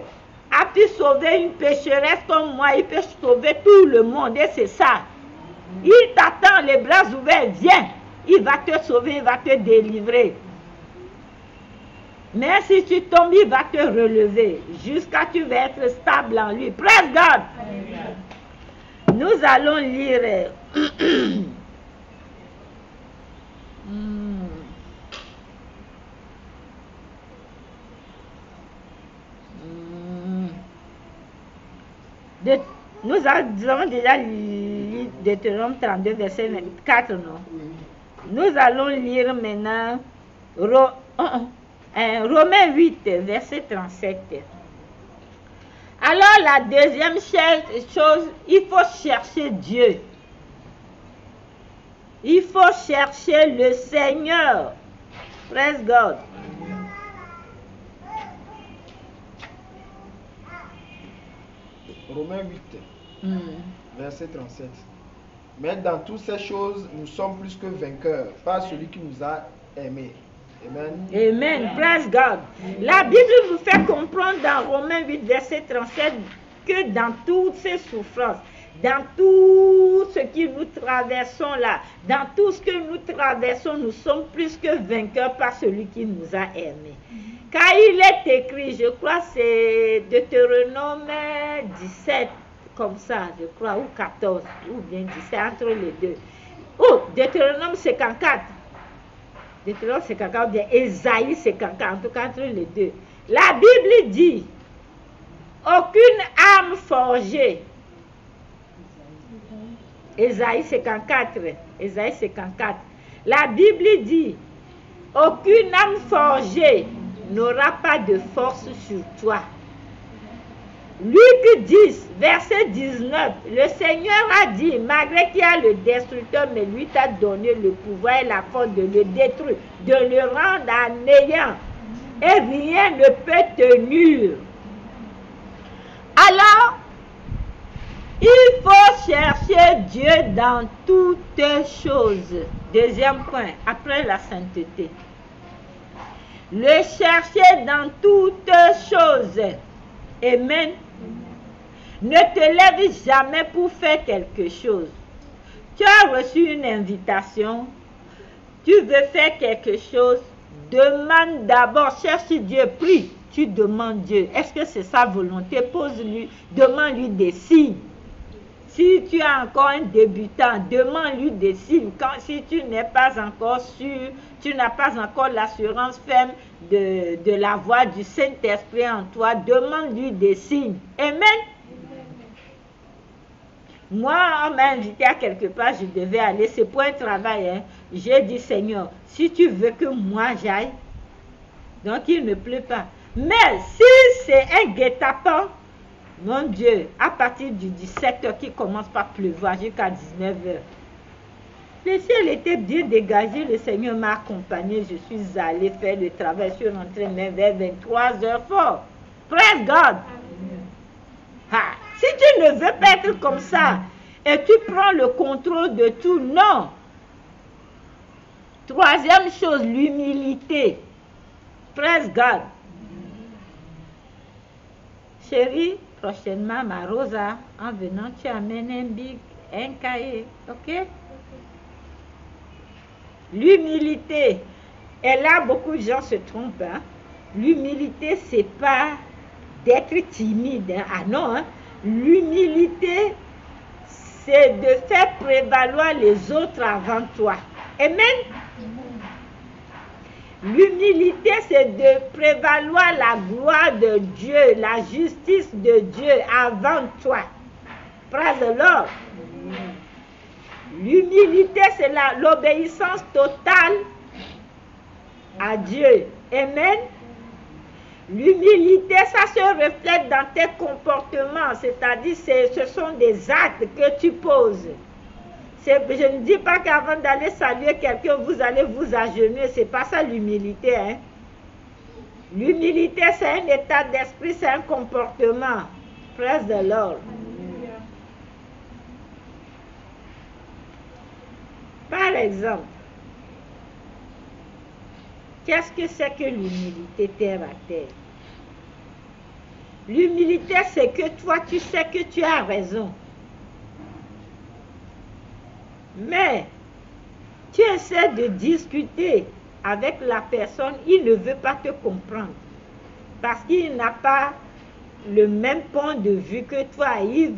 a pu sauver une pécheresse comme moi. Il peut sauver tout le monde. Et c'est ça. Il t'attend les bras ouverts. Viens. Il va te sauver. Il va te délivrer. Mais si tu tombes, il va te relever. Jusqu'à ce que tu vas être stable en lui. Praise God. Nous allons lire... Nous avons déjà lu Deutéronome 32, verset 24, non? Nous allons lire maintenant Romains 8, verset 37. Alors la deuxième chose, il faut chercher Dieu. Il faut chercher le Seigneur. Praise God. Romains 8, verset 37. Mais dans toutes ces choses, nous sommes plus que vainqueurs par celui qui nous a aimés. Amen. Amen. Praise God. La Bible nous fait comprendre dans Romains 8, verset 37, que dans toutes ces souffrances, dans tout ce que nous traversons là, dans tout ce que nous traversons, nous sommes plus que vainqueurs par celui qui nous a aimés. Car il est écrit, je crois c'est Deutéronome 17, comme ça, je crois, ou 14, ou bien 17, entre les deux. Ou Deutéronome 54. Deutéronome 54, ou bien Ésaïe 54, en tout cas entre les deux. La Bible dit, aucune âme forgée. Ésaïe 54, Ésaïe 54. La Bible dit, aucune âme forgée n'aura pas de force sur toi. Luc 10, verset 19, le Seigneur a dit, malgré qu'il y a le destructeur, mais lui t'a donné le pouvoir et la force de le détruire, de le rendre à néant, et rien ne peut te nuire. Alors, il faut chercher Dieu dans toutes choses. Deuxième point, après la sainteté. Le chercher dans toutes choses. Amen. Ne te lève jamais pour faire quelque chose. Tu as reçu une invitation. Tu veux faire quelque chose. Demande d'abord, cherche Dieu, prie. Tu demandes Dieu. Est-ce que c'est sa volonté? Pose-lui, demande-lui des signes. Si tu es encore un débutant, demande-lui des signes. Si tu n'es pas encore sûr, tu n'as pas encore l'assurance ferme de la voix du Saint-Esprit en toi, demande-lui des signes. Amen. Moi, on m'a invité à quelque part, je devais aller, c'est pour un travail. Hein. J'ai dit, Seigneur, si tu veux que moi j'aille, donc il ne pleut pas. Mais si c'est un guet-apens, mon Dieu, à partir du 17h qui commence par pleuvoir jusqu'à 19h. Le ciel était bien dégagé, le Seigneur m'a accompagné, je suis allée faire le travail, je suis rentrée même vers 23h fort. Praise God. Ah, si tu ne veux pas être comme ça, et tu prends le contrôle de tout, non. Troisième chose, l'humilité. Praise God. Chérie, prochainement, ma Rosa, en venant, tu amènes un cahier, ok? L'humilité. Et là, beaucoup de gens se trompent. Hein? L'humilité, c'est pas d'être timide. Hein? Ah non, hein? L'humilité, c'est de faire prévaloir les autres avant toi. Amen? L'humilité, c'est de prévaloir la gloire de Dieu, la justice de Dieu avant toi. Praise the Lord. L'humilité, c'est l'obéissance totale à Dieu. Amen. L'humilité, ça se reflète dans tes comportements, c'est-à-dire ce sont des actes que tu poses. Je ne dis pas qu'avant d'aller saluer quelqu'un, vous allez vous agenouiller. Ce n'est pas ça l'humilité. Hein? L'humilité, c'est un état d'esprit, c'est un comportement. Praise the Lord. Par exemple, qu'est-ce que c'est que l'humilité terre à terre? L'humilité, c'est que toi, tu sais que tu as raison. Mais tu essaies de discuter avec la personne, il ne veut pas te comprendre. Parce qu'il n'a pas le même point de vue que toi. Il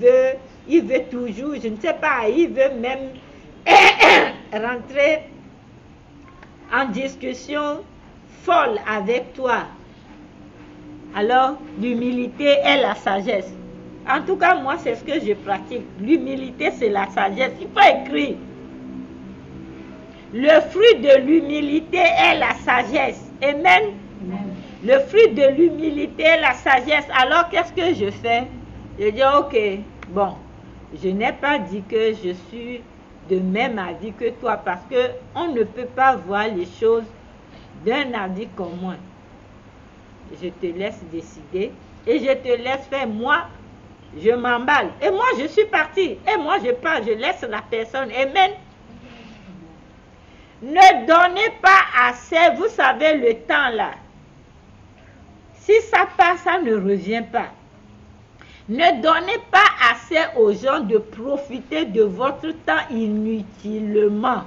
veut toujours, je ne sais pas, il veut même rentrer en discussion folle avec toi. Alors, l'humilité est la sagesse. En tout cas, moi, c'est ce que je pratique. L'humilité, c'est la sagesse. Il faut écrire. Le fruit de l'humilité est la sagesse. Amen. Le fruit de l'humilité est la sagesse. Alors, qu'est-ce que je fais? Je dis, ok, bon, je n'ai pas dit que je suis de même avis que toi parce qu'on ne peut pas voir les choses d'un avis comme moi. Je te laisse décider et je te laisse faire. Moi, je m'emballe. Et moi, je suis partie. Et moi, je pars. Je laisse la personne. Amen. Ne donnez pas assez. Vous savez, le temps là. Si ça passe, ça ne revient pas. Ne donnez pas assez aux gens de profiter de votre temps inutilement.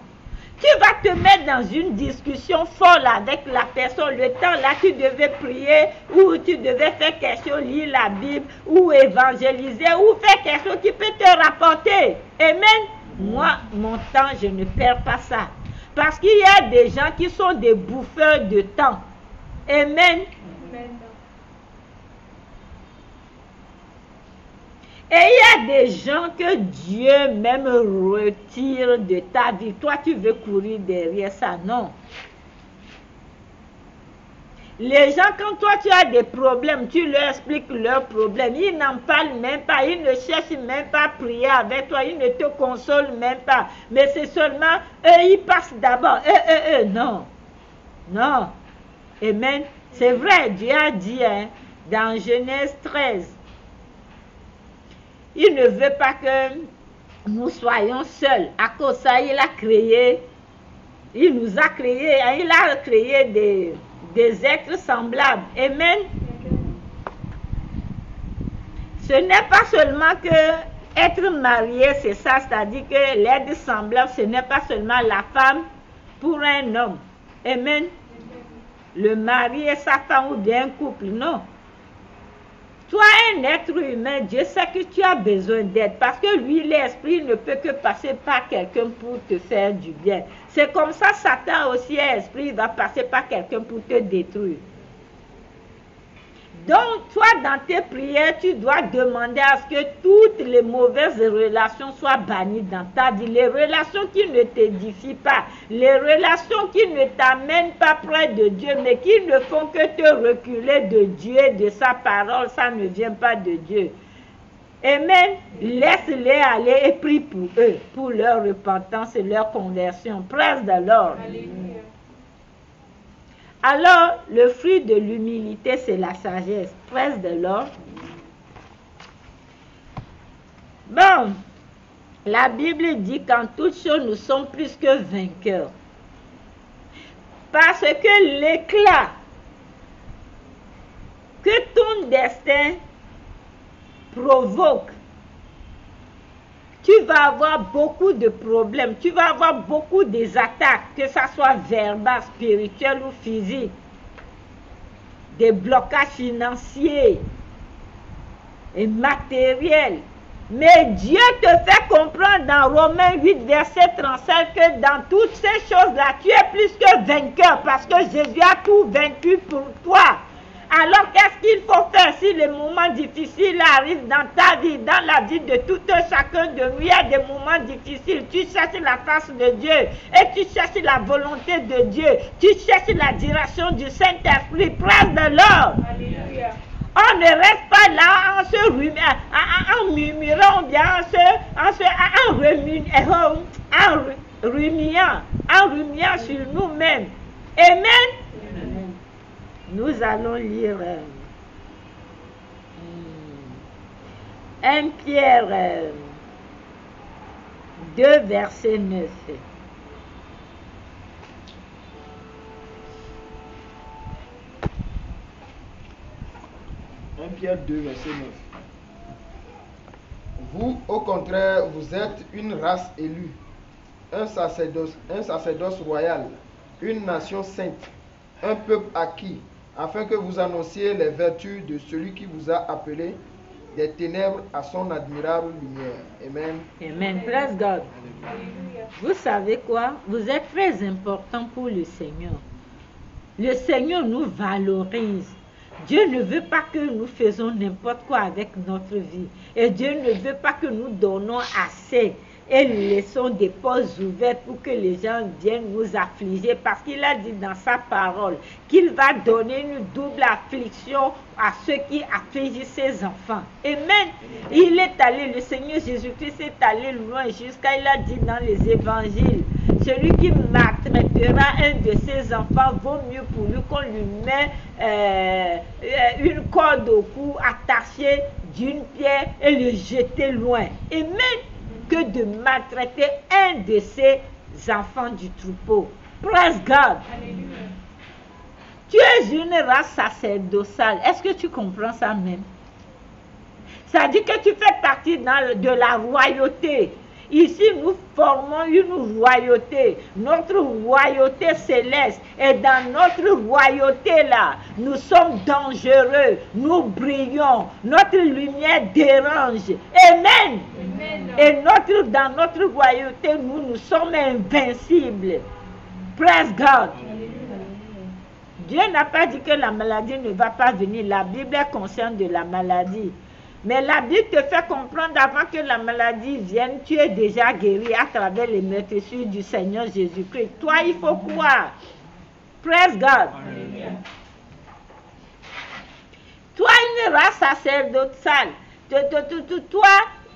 Tu vas te mettre dans une discussion folle avec la personne. Le temps là, tu devais prier ou tu devais faire quelque chose, lire la Bible ou évangéliser ou faire quelque chose qui peut te rapporter. Amen. Moi, mon temps, je ne perds pas ça. Parce qu'il y a des gens qui sont des bouffeurs de temps. Amen. Et il y a des gens que Dieu même retire de ta vie. Toi, tu veux courir derrière ça. Non. Les gens, quand toi, tu as des problèmes, tu leur expliques leurs problèmes. Ils n'en parlent même pas. Ils ne cherchent même pas à prier avec toi. Ils ne te consolent même pas. Mais c'est seulement, eux, ils passent d'abord. Non. Non. Amen. C'est vrai, Dieu a dit, hein, dans Genèse 13, il ne veut pas que nous soyons seuls. À cause de ça, il a créé, il nous a créé, il a créé des êtres semblables. Amen. Ce n'est pas seulement que être marié, c'est ça, c'est-à-dire que l'être semblable, ce n'est pas seulement la femme pour un homme. Amen. Le mari et sa femme ou bien un couple, non. Toi, un être humain, Dieu sait que tu as besoin d'aide parce que lui, l'esprit, ne peut que passer par quelqu'un pour te faire du bien. C'est comme ça, Satan aussi, esprit, il va passer par quelqu'un pour te détruire. Donc, toi, dans tes prières, tu dois demander à ce que toutes les mauvaises relations soient bannies dans ta vie. Les relations qui ne t'édifient pas, les relations qui ne t'amènent pas près de Dieu, mais qui ne font que te reculer de Dieu et de sa parole, ça ne vient pas de Dieu. Amen. Laisse-les aller et prie pour eux, pour leur repentance et leur conversion. Praise the Lord. Alléluia. Alors, le fruit de l'humilité, c'est la sagesse. Praise the Lord. Bon, la Bible dit qu'en toutes choses, nous sommes plus que vainqueurs. Parce que l'éclat que ton destin provoque, tu vas avoir beaucoup de problèmes, tu vas avoir beaucoup des attaques, que ce soit verbal, spirituel ou physique, des blocages financiers et matériels. Mais Dieu te fait comprendre dans Romains 8, verset 35, que dans toutes ces choses-là, tu es plus que vainqueur parce que Jésus a tout vaincu pour toi. Alors, qu'est-ce qu'il faut faire si les moments difficiles arrivent dans ta vie, dans la vie de tout un chacun de nous? Il y a des moments difficiles. Tu cherches la face de Dieu et tu cherches la volonté de Dieu. Tu cherches la direction du Saint-Esprit. Praise the Lord. Alléluia. On ne reste pas là en murmurant, bien en ruminant sur nous-mêmes. Amen. Nous allons lire 1 Pierre 2, verset 9. Pierre 2, verset 9. Vous, au contraire, vous êtes une race élue, un sacerdoce royal, une nation sainte, un peuple acquis, afin que vous annonciez les vertus de celui qui vous a appelé des ténèbres à son admirable lumière. Amen. Amen. Praise God. Vous savez quoi? Vous êtes très important pour le Seigneur. Le Seigneur nous valorise. Dieu ne veut pas que nous faisons n'importe quoi avec notre vie. Et Dieu ne veut pas que nous donnons assez et laissons des portes ouvertes pour que les gens viennent nous affliger. Parce qu'il a dit dans sa parole qu'il va donner une double affliction à ceux qui affligent ses enfants. Amen. Il est allé, le Seigneur Jésus-Christ est allé loin jusqu'à, il a dit dans les évangiles, celui qui maltraitera un de ses enfants, vaut mieux pour lui qu'on lui met une corde au cou attachée d'une pierre et le jeter loin. Amen. Que de maltraiter un de ses enfants du troupeau. Praise God. Alléluia. Tu es une race sacerdotale. Est-ce que tu comprends ça même? Ça dit que tu fais partie de la royauté. Ici, nous formons une royauté, notre royauté céleste. Et dans notre royauté-là, nous sommes dangereux, nous brillons, notre lumière dérange. Amen. Amen. Et dans notre royauté, nous sommes invincibles. Praise God. Dieu n'a pas dit que la maladie ne va pas venir. La Bible est consciente de la maladie. Mais la Bible te fait comprendre avant que la maladie vienne, tu es déjà guéri à travers les meurtrissures du Seigneur Jésus-Christ. Toi, il faut croire. Praise God. Amen. Toi, une race sacerdotale, toi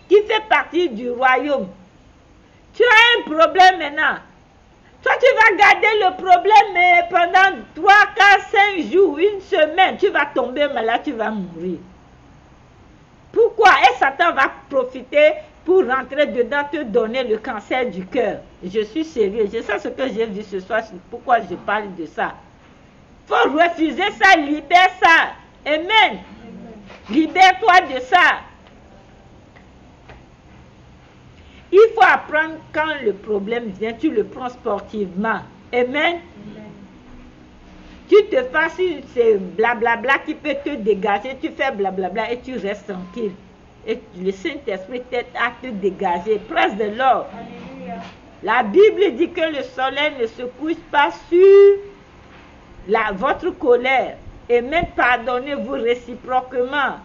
qui fais partie du royaume, tu as un problème maintenant. Toi, tu vas garder le problème pendant 3, 4, 5 jours, une semaine. Tu vas tomber malade, tu vas mourir. Pourquoi? Et Satan va profiter pour rentrer dedans, te donner le cancer du cœur. Je suis sérieux. Je sais ce que j'ai vu ce soir, pourquoi je parle de ça. Il faut refuser ça, libère ça. Amen. Libère-toi de ça. Il faut apprendre quand le problème vient, tu le prends sportivement. Amen. Tu te fasses, c'est blablabla qui peut te dégager, tu fais blablabla et tu restes tranquille. Et le Saint-Esprit t'aide à te dégager. Praise the Lord. Alléluia. La Bible dit que le soleil ne se couche pas sur votre colère. Et même pardonnez-vous réciproquement.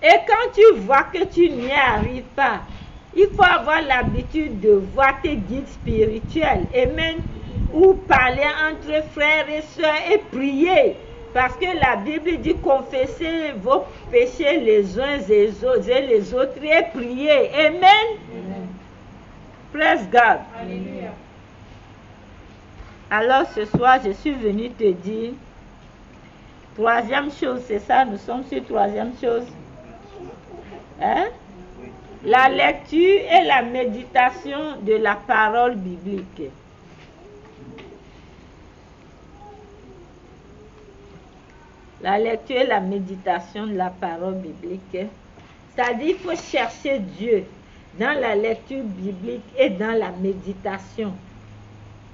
Et quand tu vois que tu n'y arrives pas, il faut avoir l'habitude de voir tes guides spirituels. Amen. Ou parler entre frères et sœurs et prier. Parce que la Bible dit confessez vos péchés les uns et les autres et prier. Amen. Amen. Praise God. Alléluia. Alors ce soir, je suis venue te dire, troisième chose, c'est ça, nous sommes sur troisième chose. Hein? La lecture et la méditation de la parole biblique. La lecture et la méditation de la parole biblique. C'est-à-dire qu'il faut chercher Dieu dans la lecture biblique et dans la méditation.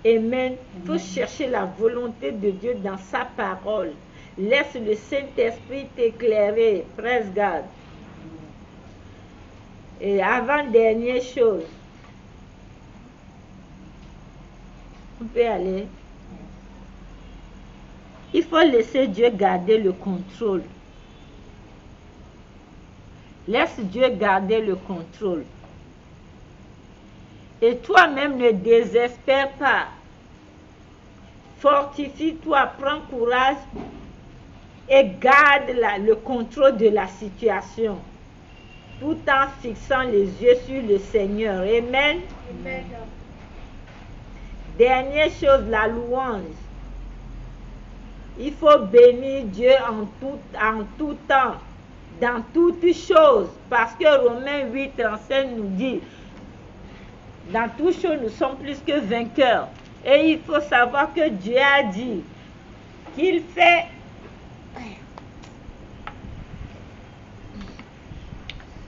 Amen. Il faut chercher la volonté de Dieu dans sa parole. Laisse le Saint-Esprit t'éclairer. Praise God. Et avant-dernière chose, on peut aller. Il faut laisser Dieu garder le contrôle. Laisse Dieu garder le contrôle. Et toi-même ne désespère pas. Fortifie-toi, prends courage et garde le contrôle de la situation. Tout en fixant les yeux sur le Seigneur. Amen. Amen. Dernière chose, la louange. Il faut bénir Dieu en tout temps, dans toutes choses. Parce que Romains 8, 35 nous dit, dans toutes choses, nous sommes plus que vainqueurs. Et il faut savoir que Dieu a dit qu'il fait...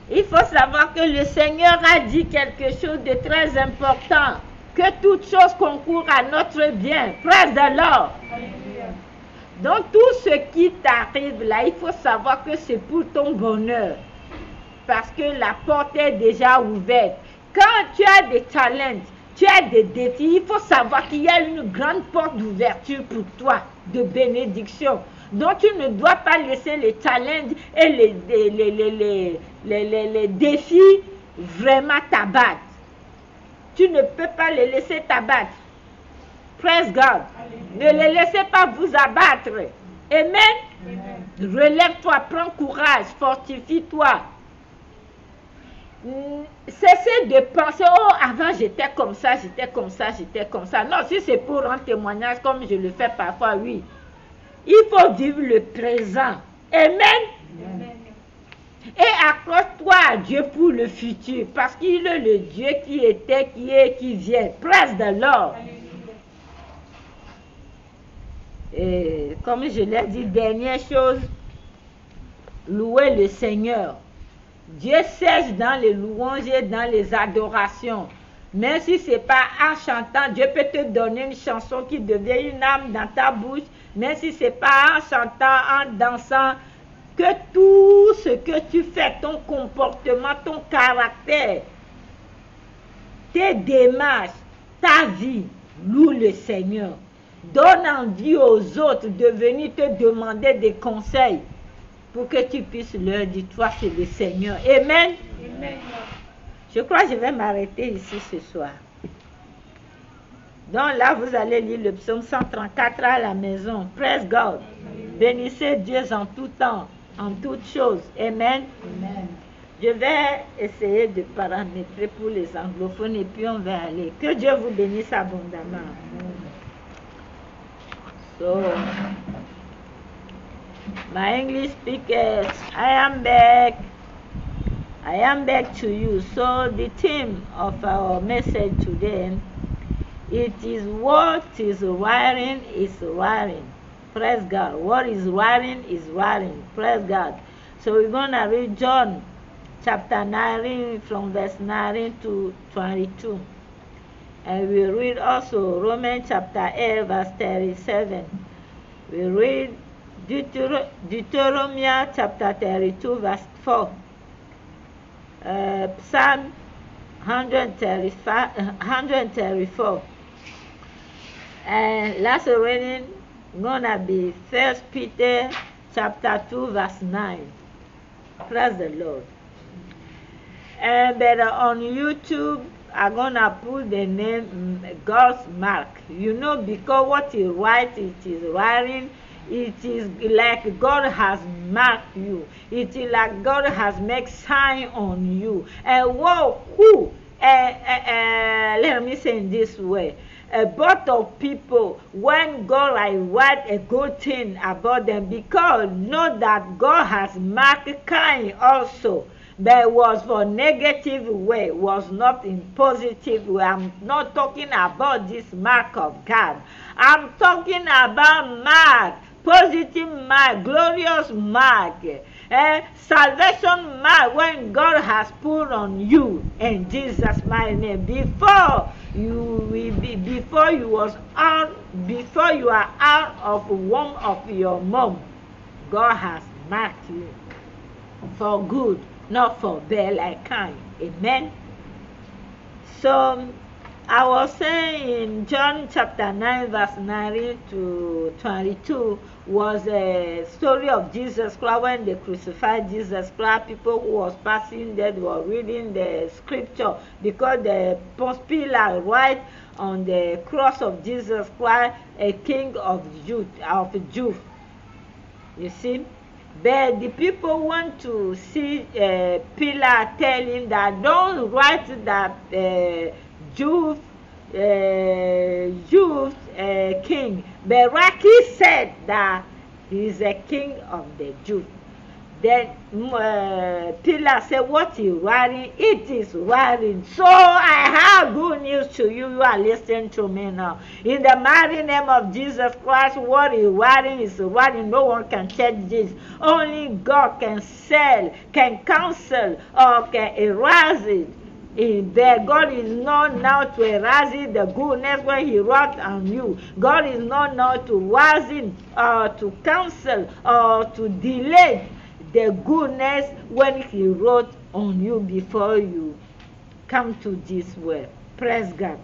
Il faut savoir que le Seigneur a dit quelque chose de très important. Que toute chose concourt à notre bien. Praise the Lord. Alléluia. Donc tout ce qui t'arrive là, il faut savoir que c'est pour ton bonheur. Parce que la porte est déjà ouverte. Quand tu as des challenges, tu as des défis, il faut savoir qu'il y a une grande porte d'ouverture pour toi, de bénédiction. Donc tu ne dois pas laisser les challenges et les défis vraiment t'abattre. Tu ne peux pas les laisser t'abattre. Praise God. Ne les laissez pas vous abattre. Amen. Amen. Relève-toi, prends courage, fortifie-toi. Cessez de penser, oh, avant j'étais comme ça, j'étais comme ça, j'étais comme ça. Non, si c'est pour un témoignage comme je le fais parfois, oui. Il faut vivre le présent. Amen. Amen. Et accroche-toi à Dieu pour le futur. Parce qu'il est le Dieu qui était, qui est, qui vient. Praise the Lord. Alléluia. Et comme je l'ai dit, dernière chose, louer le Seigneur. Dieu sèche dans les louanges et dans les adorations. Même si ce n'est pas en chantant, Dieu peut te donner une chanson qui devient une âme dans ta bouche. Même si ce n'est pas en chantant, en dansant, que tout ce que tu fais, ton comportement, ton caractère, tes démarches, ta vie, loue le Seigneur. Donne envie aux autres de venir te demander des conseils pour que tu puisses leur dire, toi c'est le Seigneur. Amen. Amen. Je crois que je vais m'arrêter ici ce soir. Donc là, vous allez lire le psaume 134 à la maison. Praise God. Bénissez Dieu en tout temps, en toutes choses. Amen. Amen. Je vais essayer de paramétrer pour les anglophones et puis on va aller. Que Dieu vous bénisse abondamment. So, my English speakers, I am back. I am back to you. So the theme of our message today, it is what is wiring is wiring. Praise God. What is wiring is wiring. Praise God. So we're going to read John chapter 9 from verse 9 to 22. And we read also Romans chapter 8, verse 37. We read Deuteronomy chapter 32, verse 4. Psalm 134. And last reading gonna be 1 Peter chapter 2, verse 9. Praise the Lord. And but on YouTube, I'm gonna put the name God's mark. You know, because what he writes, it is writing. It is like God has marked you. It is like God has made sign on you. And who? Let me say in this way. A lot of people, when God write a good thing about them, because know that God has marked kind also. But it was for negative way, was not in positive way. I'm not talking about this mark of God. I'm talking about mark, positive mark, glorious mark, salvation mark when God has put on you in Jesus' mighty name. Before you are out of the womb of your mom, God has marked you for good, not for bad like kind. Amen. So I was saying in John chapter 9, verse 19 to 22 was a story of Jesus Christ. When they crucified Jesus Christ, people who was passing there were reading the scripture, because the Pontius Pilate write on the cross of Jesus Christ, a king of Jews. You see? But the people want to see Pilate tell him that don't write that Jews king. But Raki said that he is a king of the Jews. Then Pilate said, what is writing? It is writing. So I have good news to you. You are listening to me now. In the mighty name of Jesus Christ, what is writing is writing. No one can change this. Only God can sell, can cancel, or can erase it. God is not now to erase the goodness when he wrote on you. God is not now to erase it, or to cancel, or to delay the goodness when he wrote on you before you come to this world. Praise God.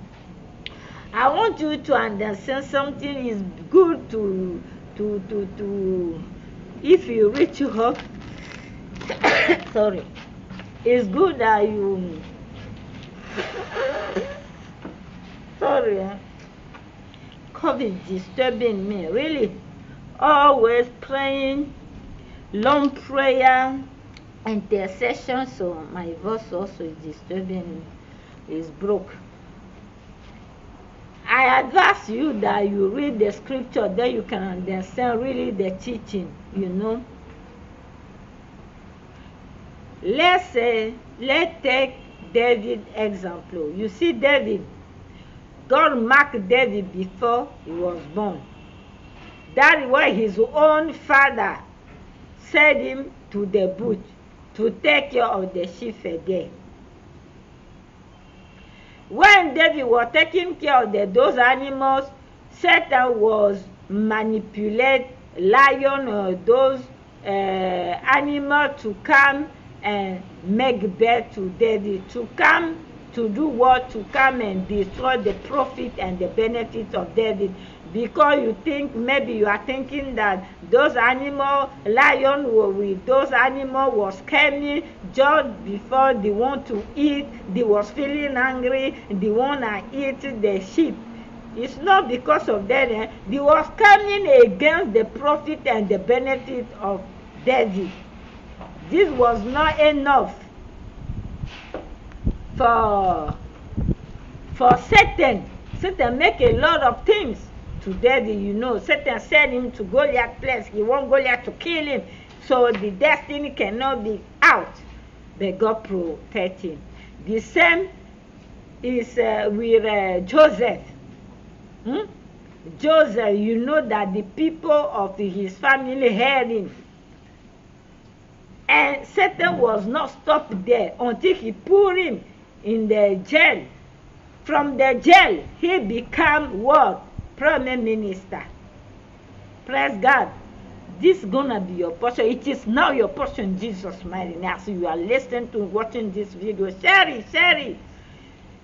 I want you to understand something is good to if you reach hope. Sorry. It's good that you sorry, COVID disturbing me, really. Always praying, long prayer, intercession, so my voice also is disturbing me, is broke. I advise you that you read the scripture, then you can understand really the teaching, you know. Let's take David example. You see David, God marked David before he was born. That is why his own father sent him to the bush to take care of the sheep again. When David was taking care of those animals, Satan was manipulate lion or those animals to come and make bad to David, to come to do what? To come and destroy the profit and the benefit of David. Because you think, maybe you are thinking that those animals, lion with those animals was coming just before they want to eat, they was feeling hungry, they want to eat the sheep. It's not because of that. They was coming against the profit and the benefit of David. This was not enough for Satan. Satan make a lot of things to David, you know. Satan sent him to Goliath's place. He want Goliath to kill him, so the destiny cannot be out. But God protect him. The same is with Joseph. Joseph, you know that the people of his family heard him. And Satan was not stopped there until he put him in the jail From the jail, he became what? Prime Minister. Praise God. This is gonna be your portion. It is now your portion, Jesus' mighty name. As you are listening to watching this video, share it.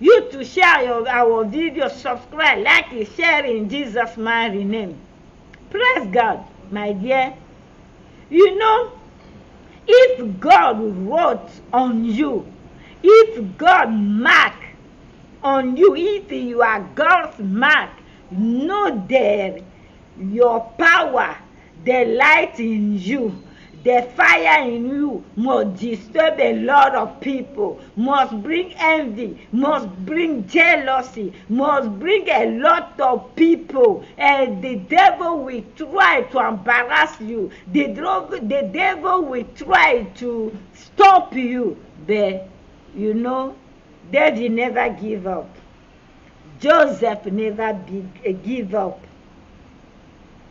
You to share our video, subscribe, like it, share in Jesus' mighty name. Praise God, my dear. You know, if God wrote on you, if God marked on you, if you are God's mark, know that your power, the light in you, the fire in you must disturb a lot of people, must bring envy, must bring jealousy, must bring a lot of people, and the devil will try to embarrass you. The devil will try to stop you, but you know, David never give up. Joseph never give up.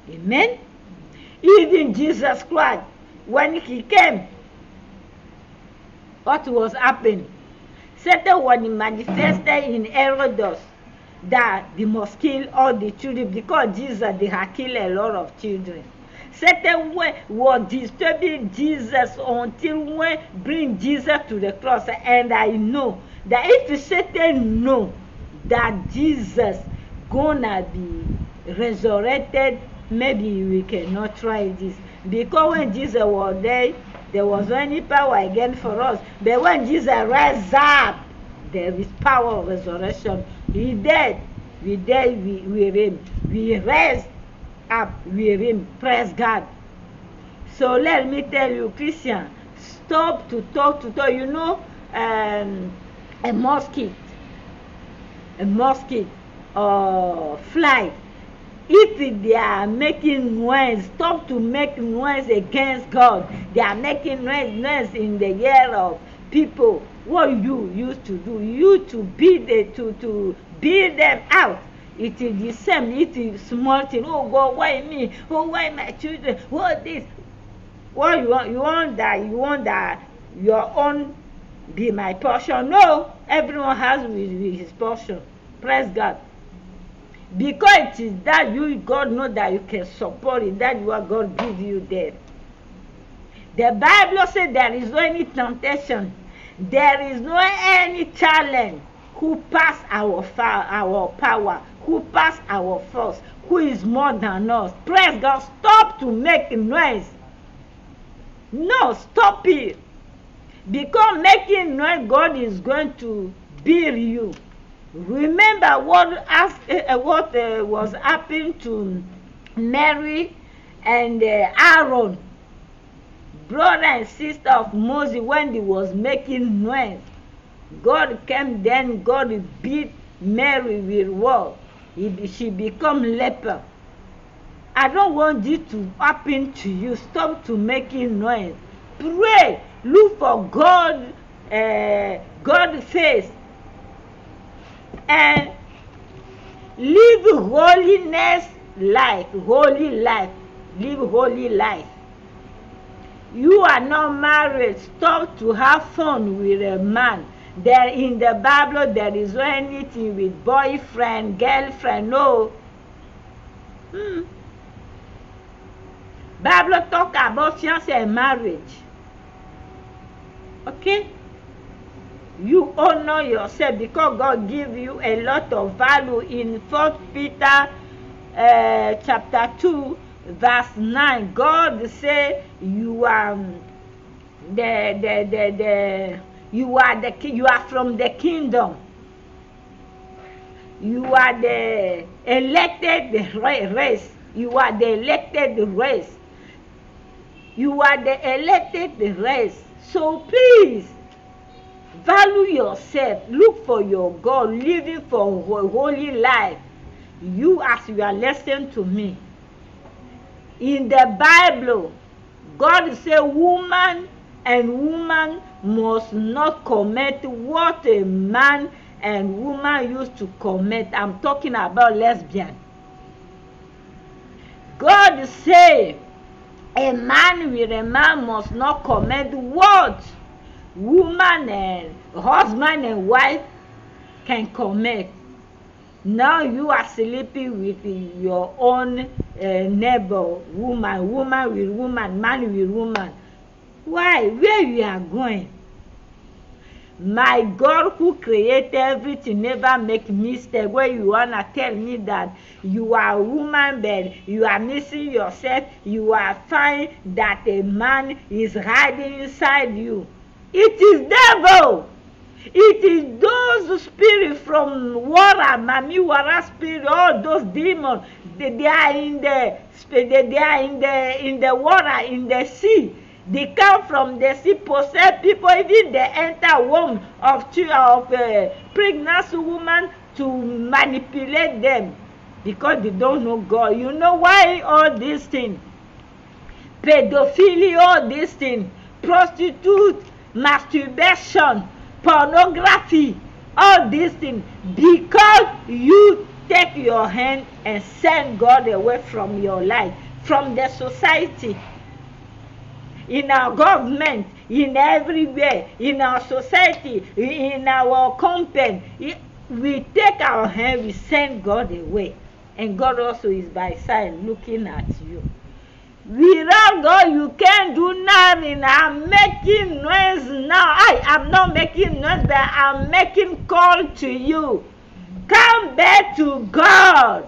Amen. Even Jesus Christ, when he came, what was happening? Satan was manifested in Herodos that they must kill all the children because Jesus, they had killed a lot of children. Satan was disturbing Jesus until we bring Jesus to the cross. And I know that if Satan know that Jesus gonna be resurrected, maybe we cannot try this. Because when Jesus was there, there was any power again for us. But when Jesus rise up, there is power of resurrection. He dead, we dead, we reign. We rise up, we reign. Praise God. So let me tell you, Christian, stop to talk. You know, a mosquito or fly, if they are making noise, stop to make noise against God. They are making noise in the ear of people. What you used to do, you to beat them out. It is the same. It is small thing. Oh God, why me? Oh, why my children? What this? What you want? You want that your own be my portion? No, everyone has his portion. Praise God. Because it is that you, God know that you can support it, that you are God give you there. The Bible says there is no any temptation, there is no any challenge who pass our power, who pass our force, who is more than us. Praise God. Stop to make noise. No, stop it. Because making noise, God is going to build you. Remember what was happening to Mary and Aaron, brother and sister of Moses, when they was making noise. God came, then God beat Mary with what? She become leper. I don't want this to happen to you. Stop to making noise. Pray. Look for God, God's face. And live holiness life, holy life, live holy life. You are not married, stop to have fun with a man. There in the Bible, there is no anything with boyfriend, girlfriend, no. Bible talk about fiancé and marriage. Okay? You honor yourself because God give you a lot of value. In 1 Peter chapter 2 verse 9, God say you are you are from the kingdom. You are the elected race. You are the elected race. You are the elected race. So please value yourself. Look for your God. Living for a holy life. You, as you are listening to me, in the Bible, God said woman and woman must not commit what a man and woman used to commit. I'm talking about lesbian. God said a man with a man must not commit what woman and husband and wife can commit. Now you are sleeping with your own neighbor, woman with woman, man with woman. Why? Where you are going? My God who created everything never make mistake. Where you wanna tell me that you are a woman but you are missing yourself, you are fine that a man is hiding inside you. It is devil. It is those spirits from Wara, Mami Wara spirit, all those demons. They are in the water, in the sea. They come from the sea, possess people, even they enter womb of pregnant woman to manipulate them because they don't know God. You know why all these things? Pedophilia, all these things, prostitute, masturbation, pornography, all these things, because you take your hand and send God away from your life, from the society. In our government, in everywhere, in our society, in our company, we take our hand, we send God away. And God also is by side looking at you. Without God, you can't do nothing. I'm making noise now. I am not making noise, but I'm making call to you. Come back to God.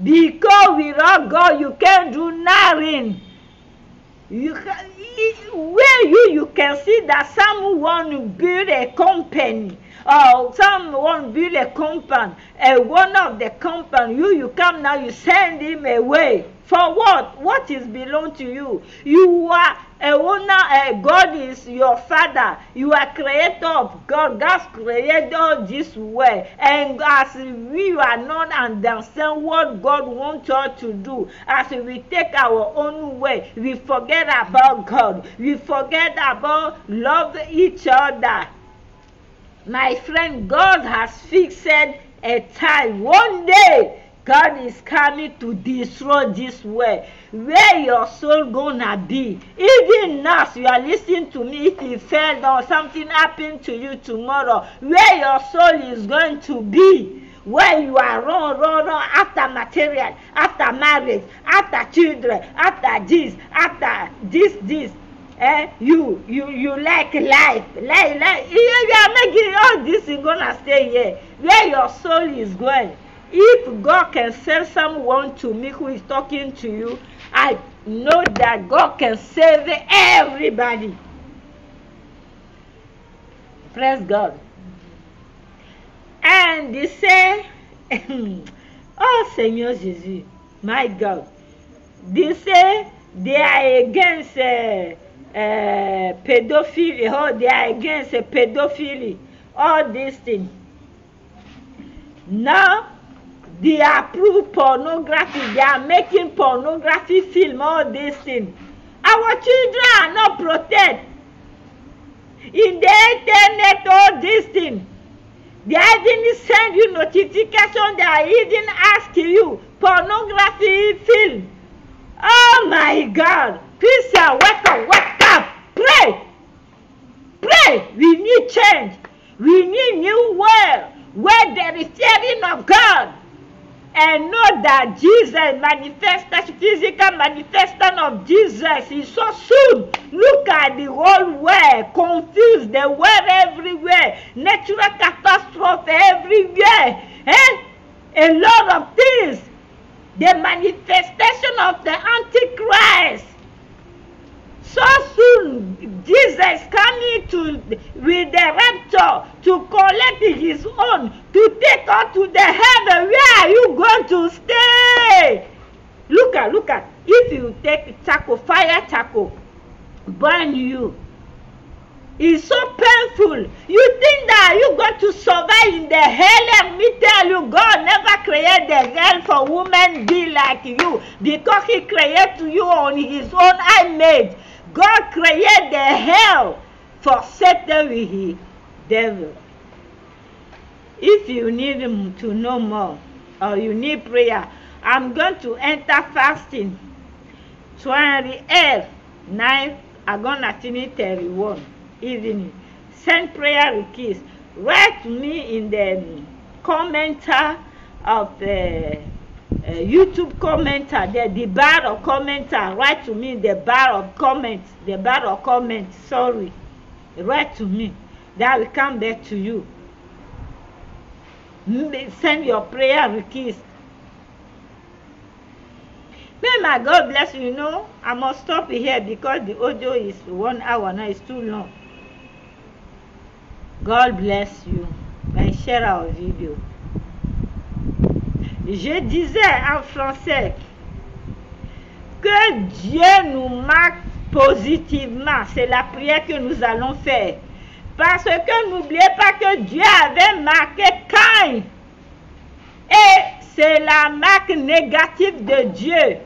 Because without God, you can't do nothing. You can see that someone build a company or someone build a compound, and one of the compound, you come now, you send him away. For what? What is belong to you? You are a owner, God is your father. You are creator of God. God created this way. And as we are not understand what God wants us to do, as we take our own way, we forget about God. We forget about love each other. My friend, God has fixed a time. One day, God is coming to destroy this way. Where your soul gonna be? Even now, you are listening to me. If you fell down, something happened to you tomorrow, where your soul is going to be? Where you are run after material, after marriage, after children, after this. You like life. You are making all this, you're gonna stay here. Where your soul is going. If God can send someone to me who is talking to you, I know that God can save everybody. Praise God. And they say, oh Seigneur Jesus, my God. They say they are against pedophilia. Oh, they are against pedophilia. All these things. Now, they approve pornography. They are making pornography film, all these things. Our children are not protected. In the internet, all these things. They are even send you notification. They are even asking you pornography film. Oh my God. Christian, wake up. Pray. We need change. We need new world where there is fearing of God. And know that Jesus manifestation, physical manifestation of Jesus is so soon. Look at the whole world, confused, the world everywhere, natural catastrophe everywhere, a lot of things. The manifestation of the Antichrist. So soon, Jesus coming with the rapture to collect his own, to take us to the heaven. Where are you going to stay? Look at. If you take charcoal, fire charcoal, burn you. It's so painful. You think that you're going to survive in the hell? Let me tell you, God never created the hell for women be like you, because he created you on his own image. God created the hell for Satan with his devil. If you need to know more or you need prayer, I'm going to enter fasting 28, 9, I'm going to finish 31 evening. Send prayer requests. Write to me in the commenter of YouTube commenter, the bar of commenter, write to me the bar of comments, sorry, write to me, then I will come back to you. Send your prayer request. May my God bless you. You know, I must stop here because the audio is 1 hour now, it's too long. God bless you. And share our video. Je disais en français que Dieu nous marque positivement. C'est la prière que nous allons faire. Parce que n'oubliez pas que Dieu avait marqué Caïn. Et c'est la marque négative de Dieu.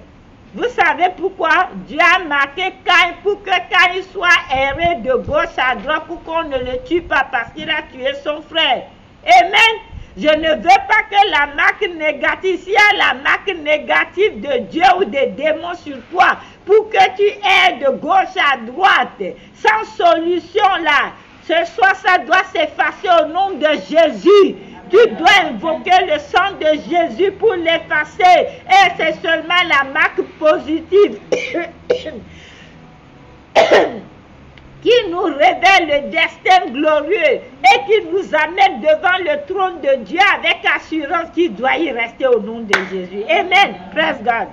Vous savez pourquoi Dieu a marqué Caïn? Pour que Caïn soit erré de gauche à droite, pour qu'on ne le tue pas parce qu'il a tué son frère. Amen. Je ne veux pas que la marque négative, s'il y a la marque négative de Dieu ou des démons sur toi, pour que tu aies de gauche à droite, sans solution là, ce soir ça doit s'effacer au nom de Jésus. Tu dois invoquer le sang de Jésus pour l'effacer. Et c'est seulement la marque positive qui nous révèle le destin glorieux et qui nous amène devant le trône de Dieu avec assurance qu'il doit y rester au nom de Jésus. Amen. Praise God.